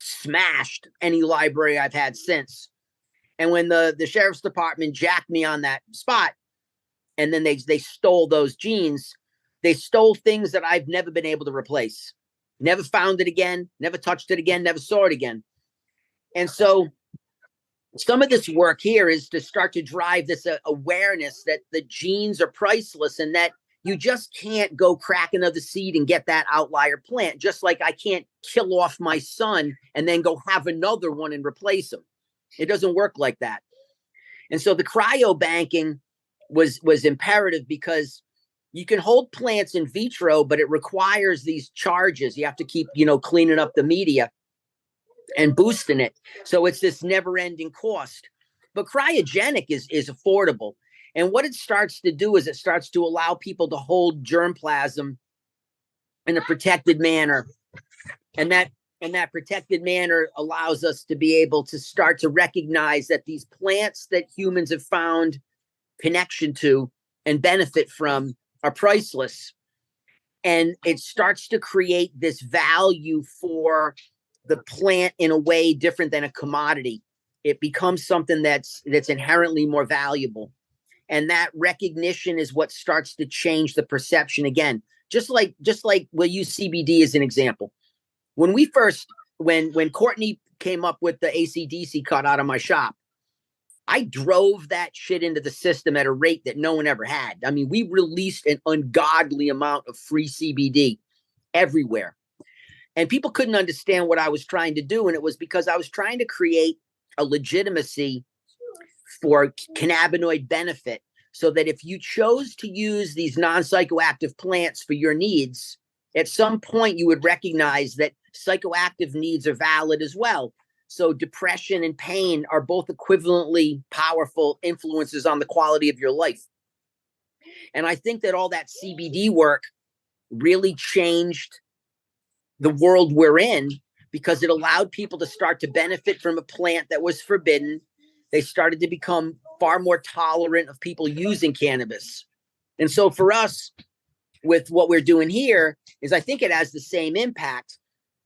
smashed any library I've had since. And when the sheriff's department jacked me on that spot, and then they stole those genes, they stole things that I've never been able to replace. Never found it again, never touched it again, never saw it again. And so some of this work here is to start to drive this awareness that the genes are priceless, and that You just can't go crack another seed and get that outlier plant, just like I can't kill off my son and then go have another one and replace him. It doesn't work like that. And so the cryobanking was imperative, because you can hold plants in vitro, but it requires these charges. You have to keep, cleaning up the media and boosting it. So it's this never-ending cost. But cryogenic is affordable. And what it starts to do is it starts to allow people to hold germplasm in a protected manner. And that protected manner allows us to be able to start to recognize that these plants that humans have found connection to and benefit from are priceless. And it starts to create this value for the plant in a way different than a commodity. It becomes something that's inherently more valuable. And that recognition is what starts to change the perception again. Just like we'll use CBD as an example. When Courtney came up with the AC/DC cut out of my shop, I drove that shit into the system at a rate that no one ever had. I mean, we released an ungodly amount of free CBD everywhere. And people couldn't understand what I was trying to do. And it was because I was trying to create a legitimacy for cannabinoid benefit, so that if you chose to use these non-psychoactive plants for your needs, at some point you would recognize that psychoactive needs are valid as well. So depression and pain are both equivalently powerful influences on the quality of your life. And I think that all that CBD work really changed the world we're in, because it allowed people to start to benefit from a plant that was forbidden. They started to become far more tolerant of people using cannabis. And so for us, with what we're doing here, is I think it has the same impact.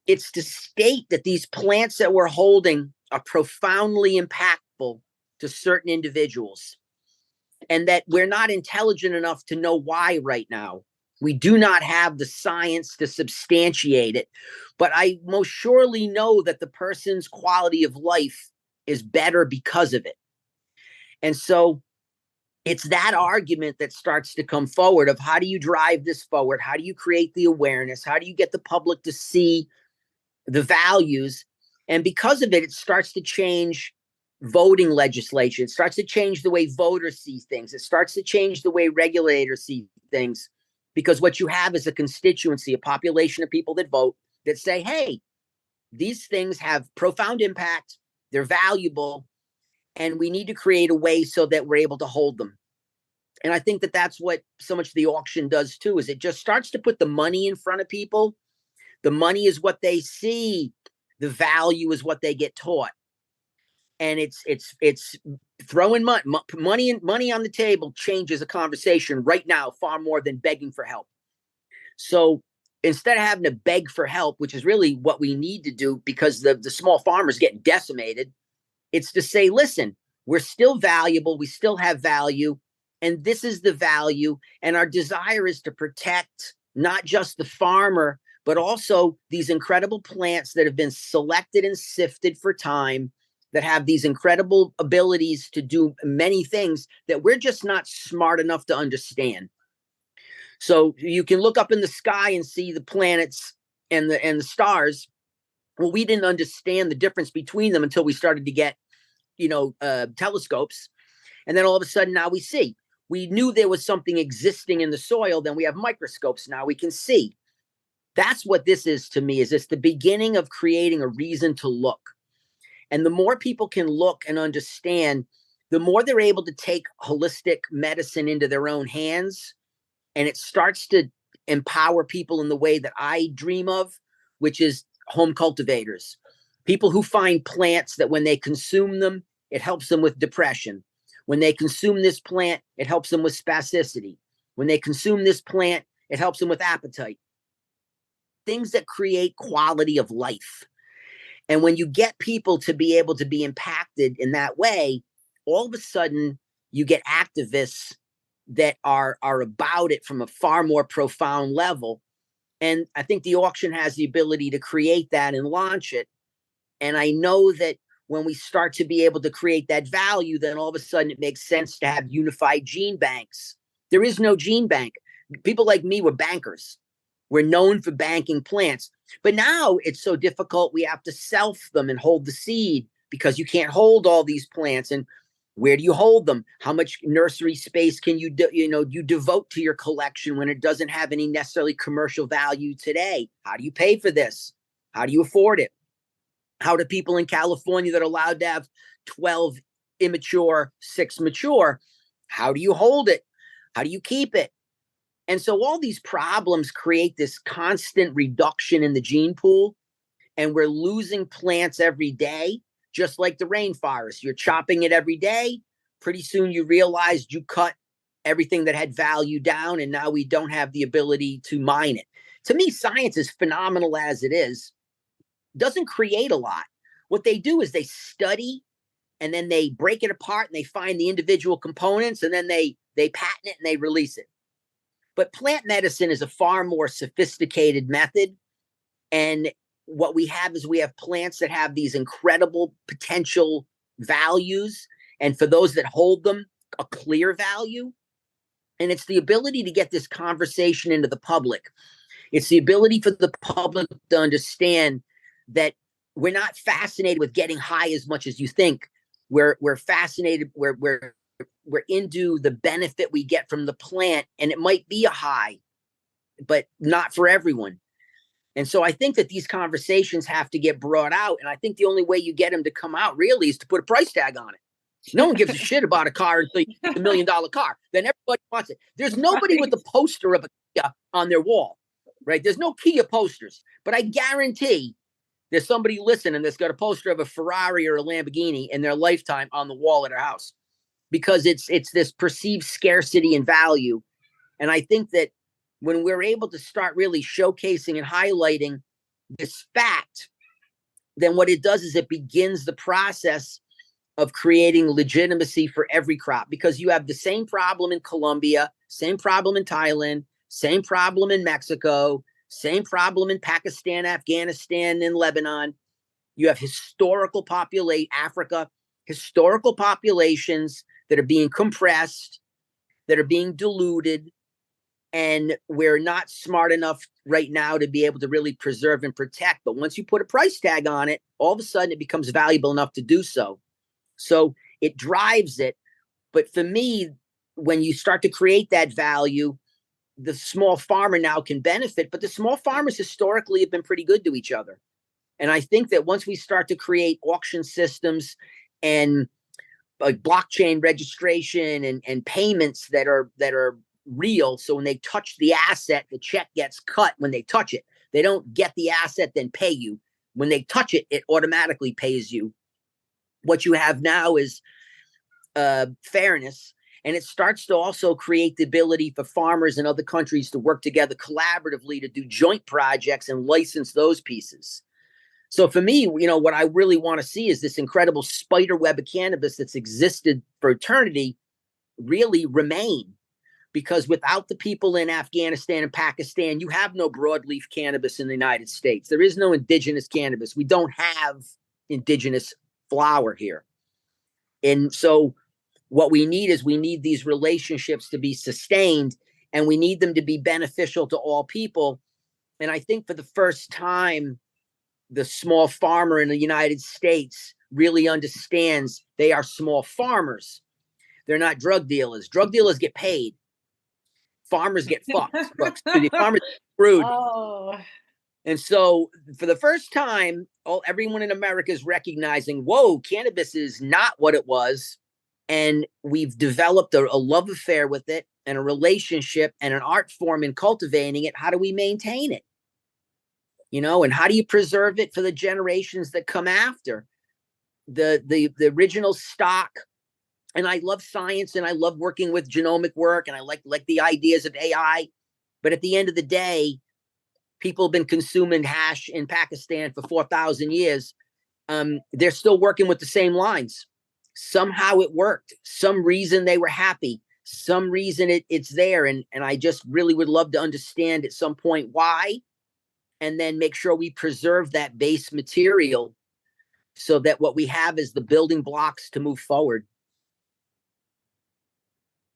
It's to state that these plants that we're holding are profoundly impactful to certain individuals, and that we're not intelligent enough to know why right now. We do not have the science to substantiate it, but I most surely know that the person's quality of life is better because of it. And so it's that argument that starts to come forward of, how do you drive this forward? How do you create the awareness? How do you get the public to see the values? And because of it, it starts to change voting legislation. It starts to change the way voters see things. It starts to change the way regulators see things, because what you have is a constituency, a population of people that vote, that say, hey, these things have profound impact. They're valuable. And we need to create a way so that we're able to hold them. And I think that that's what so much the auction does too, is it just starts to put the money in front of people. The money is what they see. The value is what they get taught. And it's throwing money on the table changes a conversation right now far more than begging for help. So instead of having to beg for help, which is really what we need to do, because the small farmers get decimated, it's to say, listen, we're still valuable. We still have value. And this is the value. And our desire is to protect not just the farmer, but also these incredible plants that have been selected and sifted for time, that have these incredible abilities to do many things that we're just not smart enough to understand. So you can look up in the sky and see the planets and the stars. Well, we didn't understand the difference between them until we started to get, telescopes. And then all of a sudden now we see. We knew there was something existing in the soil. Then we have microscopes. Now we can see. That's what this is to me, is it's the beginning of creating a reason to look. And the more people can look and understand, the more they're able to take holistic medicine into their own hands. And it starts to empower people in the way that I dream of, which is home cultivators. People who find plants that when they consume them, it helps them with depression. When they consume this plant, it helps them with spasticity. When they consume this plant, it helps them with appetite. Things that create quality of life. And when you get people to be able to be impacted in that way, all of a sudden you get activists that are about it from a far more profound level. And I think the auction has the ability to create that and launch it. And I know that when we start to be able to create that value, then all of a sudden it makes sense to have unified gene banks. There is no gene bank. people like me were bankers. We're known for banking plants. But now it's so difficult. We have to self them and hold the seed because you can't hold all these plants. And where do you hold them? How much nursery space can you devote to your collection when it doesn't have any necessarily commercial value today? How do you pay for this? How do you afford it? How do people in California that are allowed to have 12 immature, 6 mature, how do you hold it? How do you keep it? And so all these problems create this constant reduction in the gene pool, and we're losing plants every day, just like the rainforest. You're chopping it every day. Pretty soon you realized you cut everything that had value down, and now we don't have the ability to mine it. To me, science is phenomenal as it is. Doesn't create a lot. What they do is they study, and then they break it apart, and they find the individual components, and then they patent it and they release it. But plant medicine is a far more sophisticated method. And what we have is we have plants that have these incredible potential values. And for those that hold them, a clear value. And it's the ability to get this conversation into the public. It's the ability for the public to understand that we're not fascinated with getting high as much as you think. We're fascinated, we're into the benefit we get from the plant, and it might be a high, but not for everyone. And so I think that these conversations have to get brought out, and I think the only way you get them to come out really is to put a price tag on it. No one gives a shit about a car until you get the $1 million car. Then everybody wants it. There's nobody with the poster of a Kia on their wall, right? There's no Kia posters, but I guarantee there's somebody listening that's got a poster of a Ferrari or a Lamborghini in their lifetime on the wall at their house, because it's this perceived scarcity and value. And I think that when we're able to start really showcasing and highlighting this fact, then what it does is it begins the process of creating legitimacy for every crop, because you have the same problem in Colombia, same problem in Thailand, same problem in Mexico, same problem in Pakistan, Afghanistan, and Lebanon. You have historical Africa, historical populations that are being compressed, that are being diluted, and we're not smart enough right now to be able to really preserve and protect. But once you put a price tag on it, all of a sudden it becomes valuable enough to do so. So it drives it. But for me, when you start to create that value, the small farmer now can benefit, but the small farmers historically have been pretty good to each other. And I think that once we start to create auction systems and blockchain registration and payments that are real, so when they touch the asset, the check gets cut when they touch it. They don't get the asset, then pay you. When they touch it, it automatically pays you. What you have now is fairness. And it starts to also create the ability for farmers in other countries to work together collaboratively to do joint projects and license those pieces. So for me, what I really want to see is this incredible spider web of cannabis that's existed for eternity really remain. Because without the people in Afghanistan and Pakistan, you have no broadleaf cannabis in the United States. There is no indigenous cannabis. We don't have indigenous flower here. And so what we need these relationships to be sustained, and we need them to be beneficial to all people. And I think for the first time, the small farmer in the United States really understands they are small farmers. They're not drug dealers. Drug dealers get paid. Farmers get fucked. The farmers get screwed. Oh. And so for the first time, everyone in America is recognizing, whoa, cannabis is not what it was. And we've developed a love affair with it and a relationship and an art form in cultivating it. How do we maintain it? And how do you preserve it for the generations that come after? The original stock. And I love science, and I love working with genomic work, and I like the ideas of AI. But at the end of the day, people have been consuming hash in Pakistan for 4,000 years. They're still working with the same lines. Somehow it worked. Some reason they were happy. Some reason it's there. And I just really would love to understand at some point why, and then make sure we preserve that base material so that what we have is the building blocks to move forward.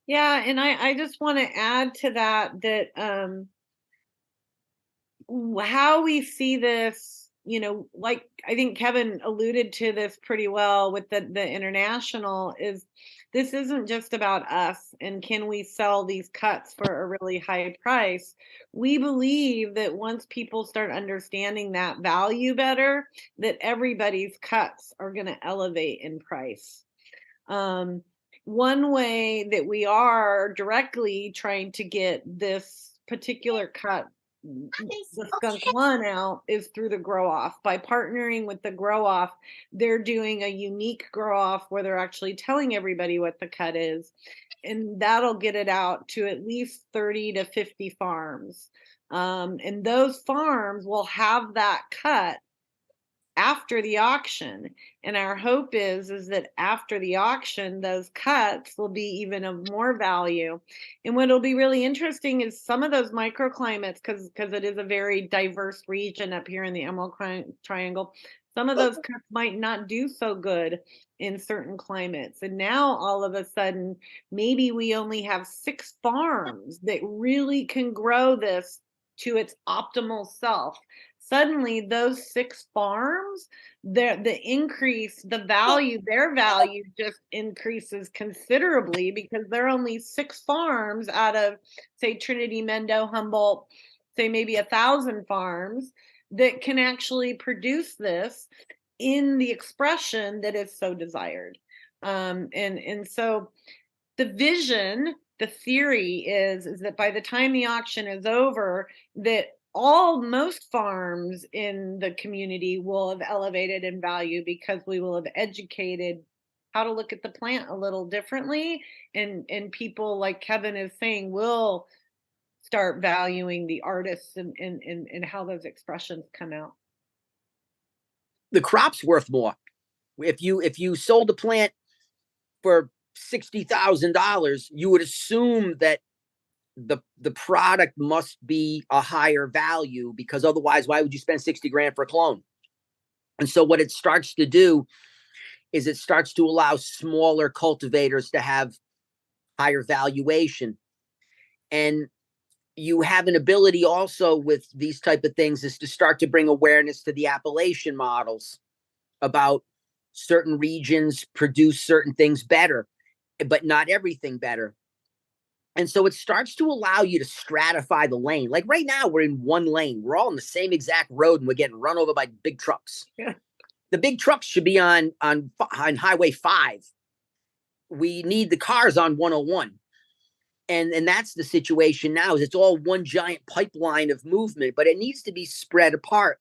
Yeah, and I just want to add to that how we see this, like I think Kevin alluded to this pretty well with the international, is this isn't just about us and can we sell these cuts for a really high price. We believe that once people start understanding that value better, that everybody's cuts are going to elevate in price. One way that we are directly trying to get this particular cut, the skunk one, out is through the grow off. By partnering with the grow off, they're doing a unique grow off where they're actually telling everybody what the cut is, and that'll get it out to at least 30 to 50 farms. And those farms will have that cut after the auction, and our hope is that after the auction those cuts will be even of more value. And what'll be really interesting is some of those microclimates, because it is a very diverse region up here in the Emerald Triangle, some of those cuts might not do so good in certain climates, and now all of a sudden maybe we only have 6 farms that really can grow this to its optimal self. Suddenly those 6 farms, the increase, the value, their value just increases considerably, because there are only 6 farms out of, say, Trinity, Mendo, Humboldt, say maybe 1,000 farms that can actually produce this in the expression that is so desired. And so the vision, the theory is that by the time the auction is over, that most farms in the community will have elevated in value, because we will have educated how to look at the plant a little differently, and people, like Kevin is saying, will start valuing the artists and how those expressions come out. The crop's worth more. If you sold the plant for $60,000, you would assume that the product must be a higher value, because otherwise why would you spend 60 grand for a clone? And so what it starts to do is it starts to allow smaller cultivators to have higher valuation. And you have an ability also with these type of things is to start to bring awareness to the Appalachian models about certain regions produce certain things better, but not everything better. And so it starts to allow you to stratify the lane. Like right now, we're in one lane. We're all on the same exact road, and we're getting run over by big trucks. Yeah. The big trucks should be on Highway 5. We need the cars on 101. And that's the situation now, is it's all one giant pipeline of movement, but it needs to be spread apart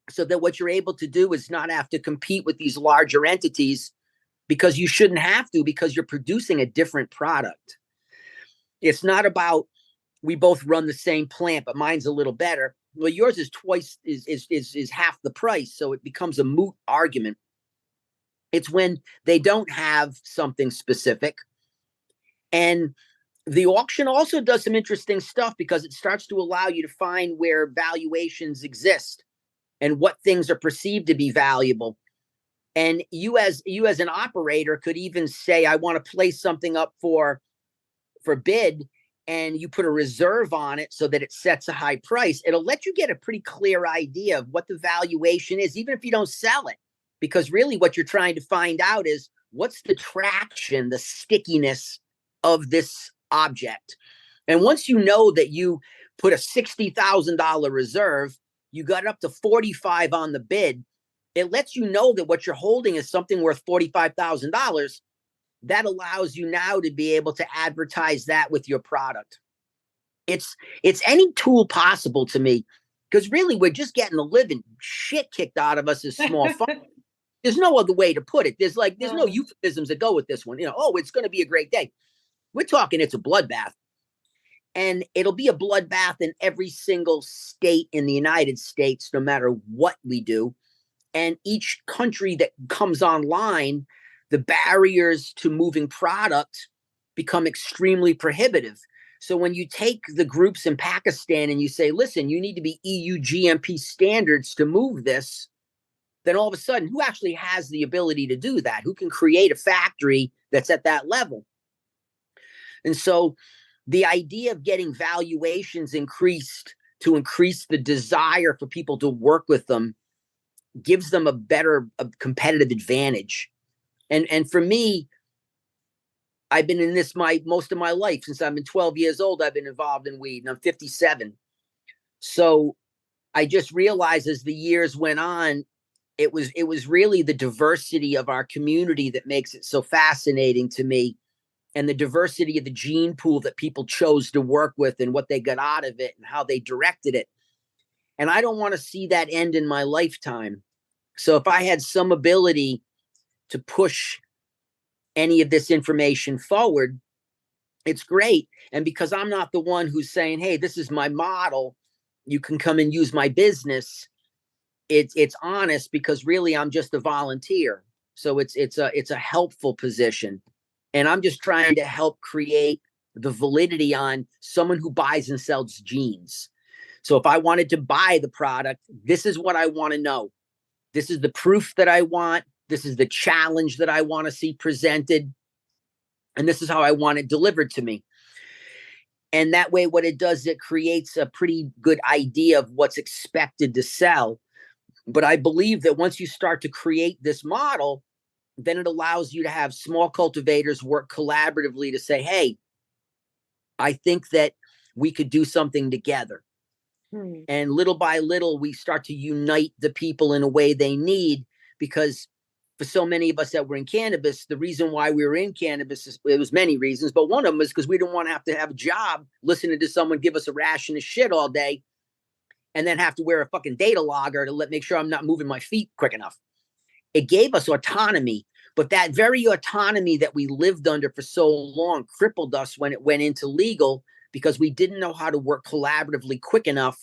so that what you're able to do is not have to compete with these larger entities, because you shouldn't have to, because you're producing a different product. It's not about we both run the same plant, but mine's a little better. Well, yours is is half the price, so it becomes a moot argument. It's when they don't have something specific. And the auction also does some interesting stuff, because it starts to allow you to find where valuations exist and what things are perceived to be valuable. And you as an operator could even say, I want to place something up for bid, and you put a reserve on it so that it sets a high price. It'll let you get a pretty clear idea of what the valuation is, even if you don't sell it, because really what you're trying to find out is what's the traction, the stickiness of this object. And once you know that you put a $60,000 reserve, you got up to 45 on the bid, it lets you know that what you're holding is something worth $45,000. That allows you now to be able to advertise that with your product. It's any tool possible to me, because really we're just getting the living shit kicked out of us as small farmers. There's no other way to put it. There's no euphemisms that go with this one. Oh, it's going to be a great day. We're talking it's a bloodbath. And it'll be a bloodbath in every single state in the United States, no matter what we do. And each country that comes online, the barriers to moving product become extremely prohibitive. So when you take the groups in Pakistan and you say, listen, you need to be EU GMP standards to move this, then all of a sudden, who actually has the ability to do that? Who can create a factory that's at that level? And so the idea of getting valuations increased to increase the desire for people to work with them gives them a competitive advantage. And for me, I've been in this most of my life. Since I've been 12 years old, I've been involved in weed, and I'm 57. So I just realized as the years went on, it was really the diversity of our community that makes it so fascinating to me, and the diversity of the gene pool that people chose to work with and what they got out of it and how they directed it. And I don't want to see that end in my lifetime. So if I had some ability to push any of this information forward, it's great. And because I'm not the one who's saying, hey, this is my model, you can come and use my business, it's honest, because really I'm just a volunteer. So it's a helpful position. And I'm just trying to help create the validity on someone who buys and sells genes. So if I wanted to buy the product, this is what I want to know. This is the proof that I want. This is the challenge that I want to see presented. And this is how I want it delivered to me. And that way, what it does, it creates a pretty good idea of what's expected to sell. But I believe that once you start to create this model, then it allows you to have small cultivators work collaboratively to say, hey, I think that we could do something together. And little by little, we start to unite the people in a way they need, because for so many of us that were in cannabis, the reason why we were in cannabis, it was many reasons, but one of them is because we didn't want to have a job listening to someone give us a ration of shit all day and then have to wear a fucking data logger to make sure I'm not moving my feet quick enough. It gave us autonomy, but that very autonomy that we lived under for so long crippled us when it went into legal, because we didn't know how to work collaboratively quick enough,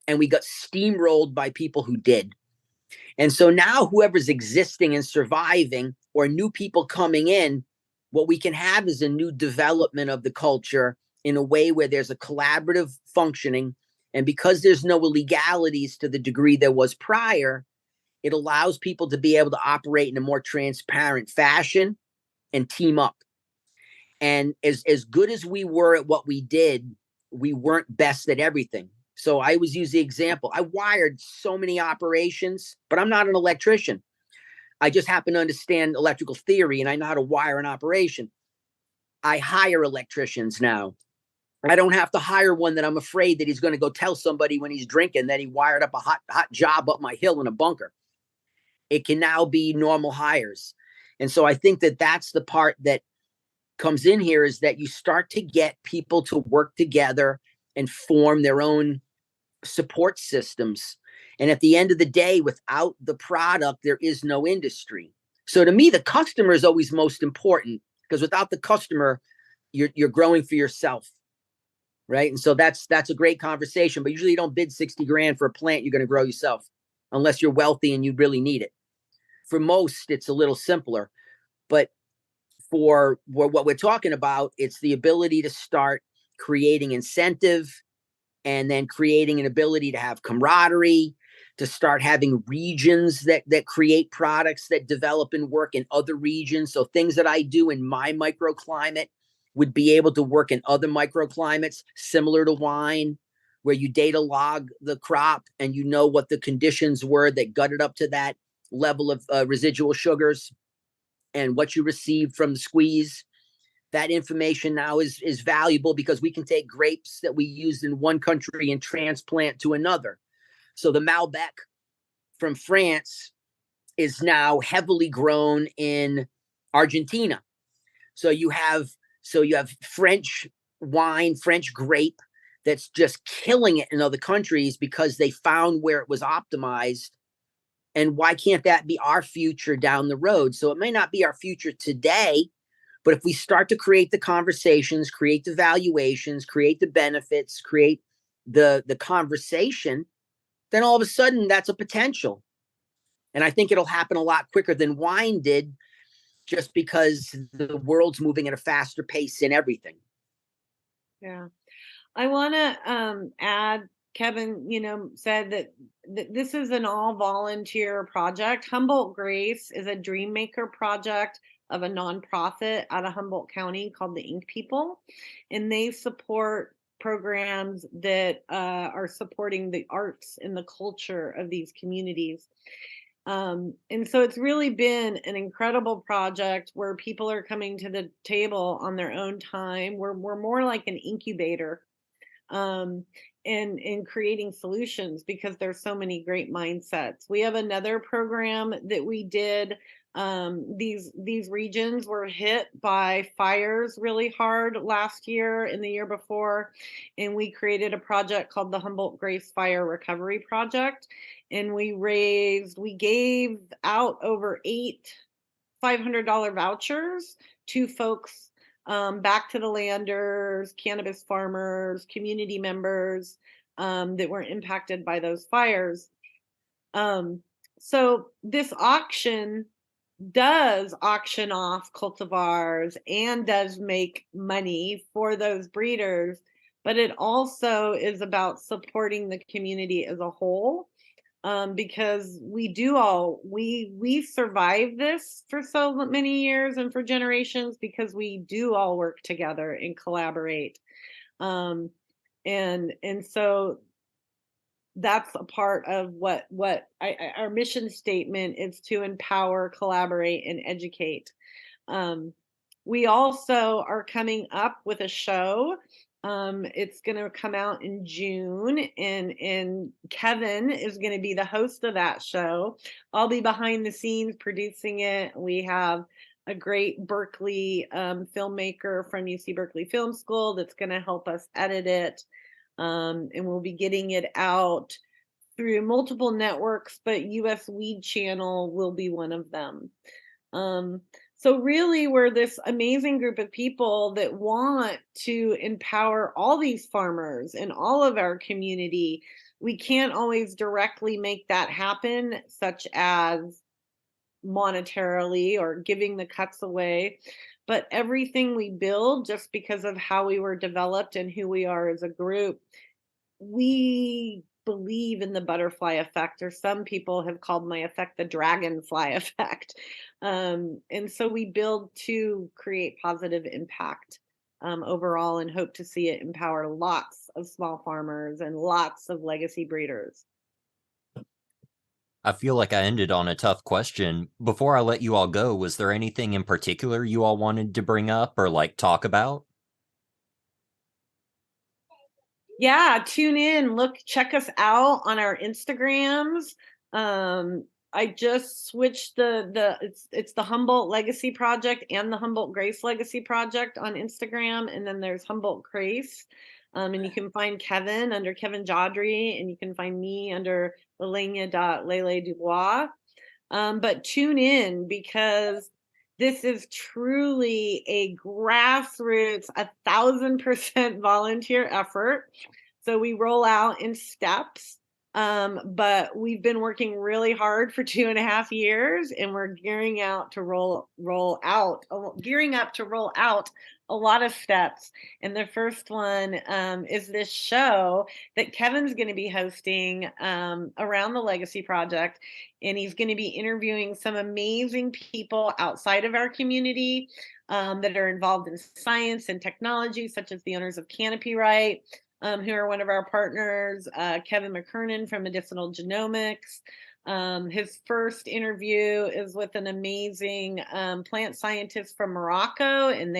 and we got steamrolled by people who did. And so now whoever's existing and surviving, or new people coming in, what we can have is a new development of the culture in a way where there's a collaborative functioning. And because there's no illegalities to the degree there was prior, it allows people to be able to operate in a more transparent fashion and team up. And as good as we were at what we did, we weren't best at everything. So I always use the example. I wired so many operations, but I'm not an electrician. I just happen to understand electrical theory, and I know how to wire an operation. I hire electricians now. I don't have to hire one that I'm afraid that he's going to go tell somebody when he's drinking that he wired up a hot job up my hill in a bunker. It can now be normal hires. And so I think that that's the part that comes in here, is that you start to get people to work together and form their own support systems. And at the end of the day, without the product, there is no industry. So to me, the customer is always most important, because without the customer, you're growing for yourself. Right. And so that's a great conversation, but usually you don't bid 60 grand for a plant you're going to grow yourself, unless you're wealthy and you really need it. For most, it's a little simpler, but for what we're talking about, it's the ability to start creating incentive, and then creating an ability to have camaraderie, to start having regions that create products that develop and work in other regions. So things that I do in my microclimate would be able to work in other microclimates, similar to wine, where you data log the crop and you know what the conditions were that got it up to that level of residual sugars and what you received from the squeeze. That information now is valuable, because we can take grapes that we used in one country and transplant to another. So the Malbec from France is now heavily grown in Argentina. So you have French wine, French grape that's just killing it in other countries because they found where it was optimized. And why can't that be our future down the road? So it may not be our future today, but if we start to create the conversations, create the valuations, create the benefits, create the conversation, then all of a sudden that's a potential. And I think it'll happen a lot quicker than wine did, just because the world's moving at a faster pace in everything. Yeah. I want to add, Kevin, said that this is an all volunteer project. Humboldt Grace is a dream maker project of a nonprofit out of Humboldt County called the Ink People, and they support programs that are supporting the arts and the culture of these communities. And so it's really been an incredible project where people are coming to the table on their own time. We're more like an incubator, and creating solutions because there's so many great mindsets. We have another program that we did. These regions were hit by fires really hard last year and the year before, and we created a project called the Humboldt Grace Fire Recovery Project, and we gave out over 8 $500 vouchers to folks, back to the landers, cannabis farmers, community members, that were impacted by those fires. So this auction does auction off cultivars and does make money for those breeders, but it also is about supporting the community as a whole. Because we survived this for so many years and for generations because we do all work together and collaborate. And so that's a part of what our mission statement is, to empower, collaborate, and educate. We also are coming up with a show. It's going to come out in June, and Kevin is going to be the host of that show. I'll be behind the scenes producing it. We have a great Berkeley filmmaker from UC Berkeley Film School that's going to help us edit it. And we'll be getting it out through multiple networks, but US Weed Channel will be one of them. So really, we're this amazing group of people that want to empower all these farmers in all of our community. We can't always directly make that happen, such as monetarily or giving the cuts away. But everything we build, just because of how we were developed and who we are as a group, we believe in the butterfly effect, or some people have called my effect the dragonfly effect. And so we build to create positive impact overall, and hope to see it empower lots of small farmers and lots of legacy breeders. I feel like I ended on a tough question. Before I let you all go, was there anything in particular you all wanted to bring up or like talk about? Yeah, tune in, check us out on our Instagrams. I just switched it's the Humboldt Legacy Project and the Humboldt Grace Legacy Project on Instagram, and then there's Humboldt Grace. And you can find Kevin under Kevin Jodrey, and you can find me under Lelehnia Dubois. But tune in, because this is truly a grassroots, 1,000% volunteer effort. So we roll out in steps, but we've been working really hard for 2.5 years, and we're gearing up to roll out a lot of steps. And the first one is this show that Kevin's going to be hosting around the Legacy Project. And he's going to be interviewing some amazing people outside of our community that are involved in science and technology, such as the owners of Canopy Right, who are one of our partners, Kevin McKernan from Medicinal Genomics. His first interview is with an amazing plant scientist from Morocco, and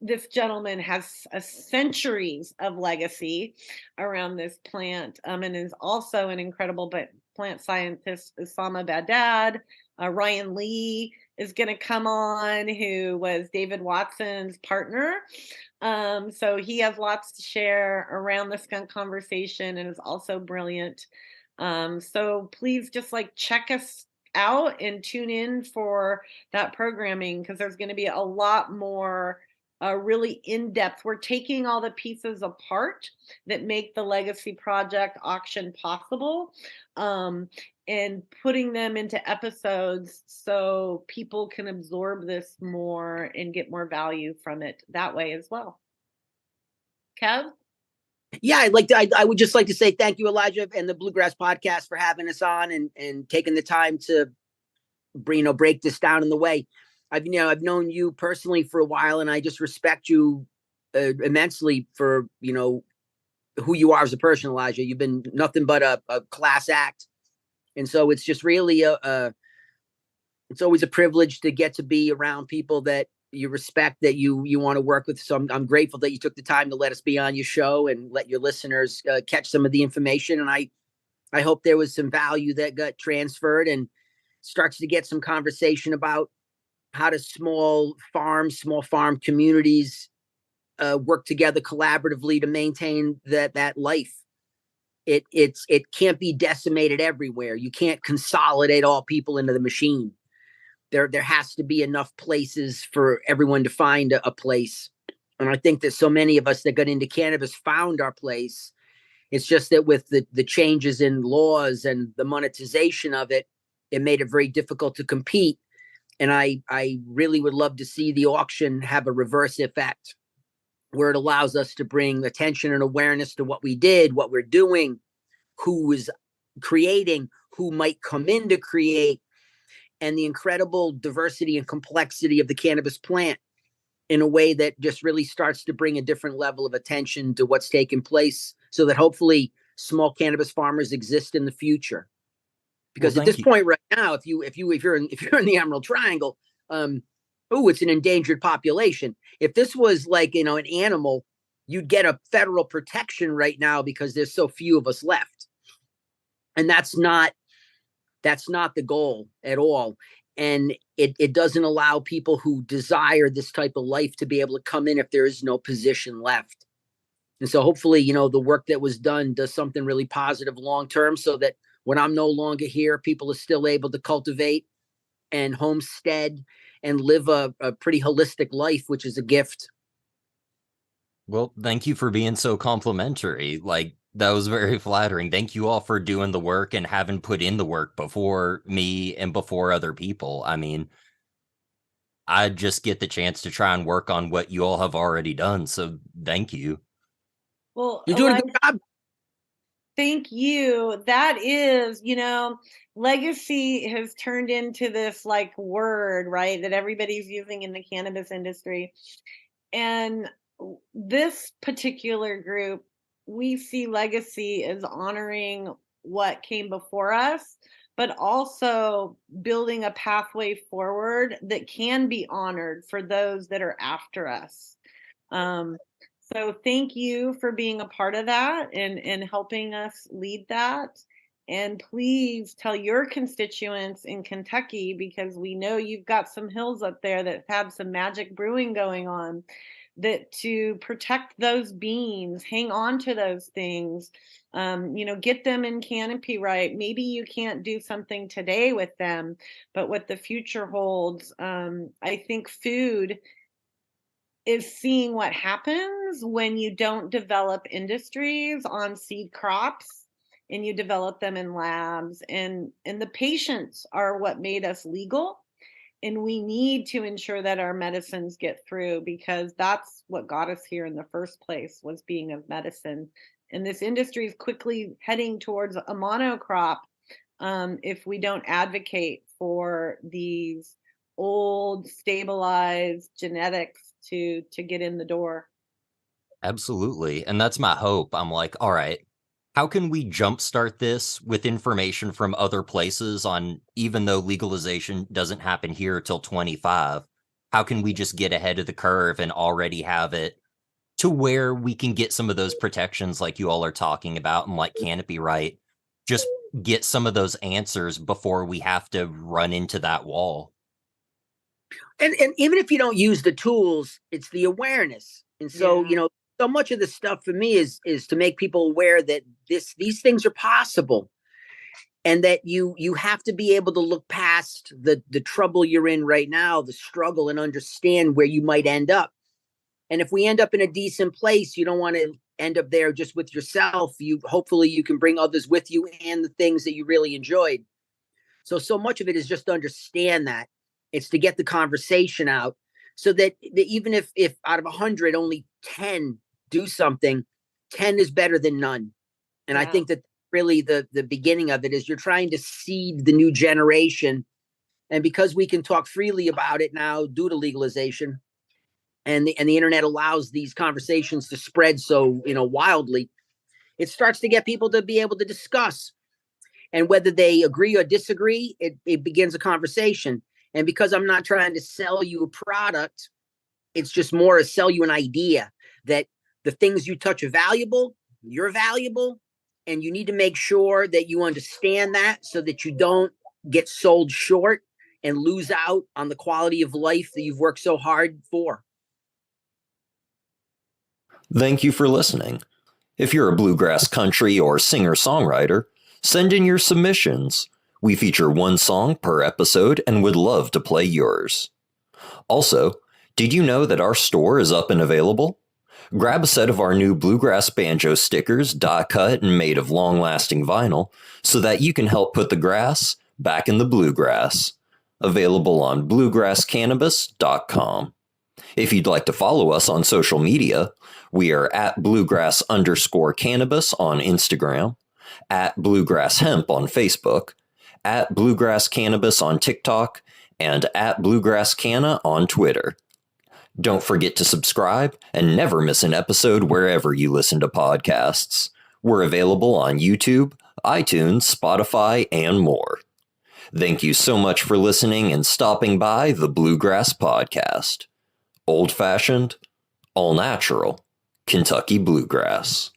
this gentleman has centuries of legacy around this plant, and is also an incredible plant scientist, Osama Badad. Ryan Lee is going to come on, who was David Watson's partner. So he has lots to share around the skunk conversation, and is also brilliant. So please just check us out and tune in for that programming, because there's going to be a lot more really in-depth. We're taking all the pieces apart that make the Legacy Project auction possible, and putting them into episodes so people can absorb this more and get more value from it that way as well. Kev? Yeah, I would just like to say thank you, Elijah, and the Bluegrass podcast for having us on and taking the time to break this down in the way. I've known you personally for a while, and I just respect you immensely for who you are as a person, Elijah. You've been nothing but a class act, and so it's just really it's always a privilege to get to be around people that you respect, that you want to work with. So I'm grateful that you took the time to let us be on your show and let your listeners catch some of the information. And I hope there was some value that got transferred and starts to get some conversation about how do small farm communities work together collaboratively to maintain that life. It can't be decimated everywhere. You can't consolidate all people into the machine. There has to be enough places for everyone to find a place. And I think that so many of us that got into cannabis found our place. It's just that with the changes in laws and the monetization of it, it made it very difficult to compete. And I really would love to see the auction have a reverse effect, where it allows us to bring attention and awareness to what we did, what we're doing, who is creating, who might come in to create, and the incredible diversity and complexity of the cannabis plant in a way that just really starts to bring a different level of attention to what's taking place, so that hopefully small cannabis farmers exist in the future. Because at this point right now, if you're in the Emerald Triangle, it's an endangered population. If this was like, an animal, you'd get a federal protection right now because there's so few of us left. And that's not the goal at all. And it doesn't allow people who desire this type of life to be able to come in if there is no position left. And so hopefully, the work that was done does something really positive long term, so that when I'm no longer here, people are still able to cultivate and homestead and live a pretty holistic life, which is a gift. Well, thank you for being so complimentary. Like, that was very flattering. Thank you all for doing the work and having put in the work before me and before other people. I mean, I just get the chance to try and work on what you all have already done. So thank you. Well, you're doing a good job. Thank you. That is, legacy has turned into this like word, right, that everybody's using in the cannabis industry. And this particular group, we see legacy as honoring what came before us, but also building a pathway forward that can be honored for those that are after us. So thank you for being a part of that and helping us lead that. And please tell your constituents in Kentucky, because we know you've got some hills up there that have some magic brewing going on, that to protect those beans, hang on to those things, get them in canopy right. Maybe you can't do something today with them, but what the future holds, I think food is seeing what happens when you don't develop industries on seed crops and you develop them in labs, and the patients are what made us legal. And we need to ensure that our medicines get through, because that's what got us here in the first place, was being of medicine. And this industry is quickly heading towards a monocrop if we don't advocate for these old stabilized genetics to get in the door. Absolutely. And that's my hope. I'm like, all right, how can we jumpstart this with information from other places on, even though legalization doesn't happen here till 25, how can we just get ahead of the curve and already have it to where we can get some of those protections like you all are talking about, and like canopy right, just get some of those answers before we have to run into that wall. And even if you don't use the tools, it's the awareness. And so, so much of the stuff for me is to make people aware that these things are possible, and that you have to be able to look past the trouble you're in right now, the struggle, and understand where you might end up. And if we end up in a decent place, you don't want to end up there just with yourself. Hopefully you can bring others with you and the things that you really enjoyed. So much of it is just to understand that. It's to get the conversation out, so that even if out of 100, only 10 do something, 10 is better than none. And I think that really the beginning of it is you're trying to seed the new generation And because we can talk freely about it now due to legalization, and the internet allows these conversations to spread so, wildly, it starts to get people to be able to discuss. And whether they agree or disagree, it begins a conversation. And because I'm not trying to sell you a product, it's just more to sell you an idea that the things you touch are valuable, you're valuable, and you need to make sure that you understand that so that you don't get sold short and lose out on the quality of life that you've worked so hard for. Thank you for listening. If you're a bluegrass country or singer-songwriter, send in your submissions. We feature one song per episode and would love to play yours. Also, did you know that our store is up and available? Grab a set of our new Bluegrass Banjo stickers, die cut and made of long-lasting vinyl, so that you can help put the grass back in the bluegrass. Available on bluegrasscannabis.com. If you'd like to follow us on social media, we are at bluegrass_cannabis on Instagram, at Bluegrass Hemp on Facebook, at Bluegrass Cannabis on TikTok, and at Bluegrass Canna on Twitter. Don't forget to subscribe and never miss an episode wherever you listen to podcasts. We're available on YouTube, iTunes, Spotify, and more. Thank you so much for listening and stopping by the Bluegrass Podcast. Old-fashioned, all-natural, Kentucky Bluegrass.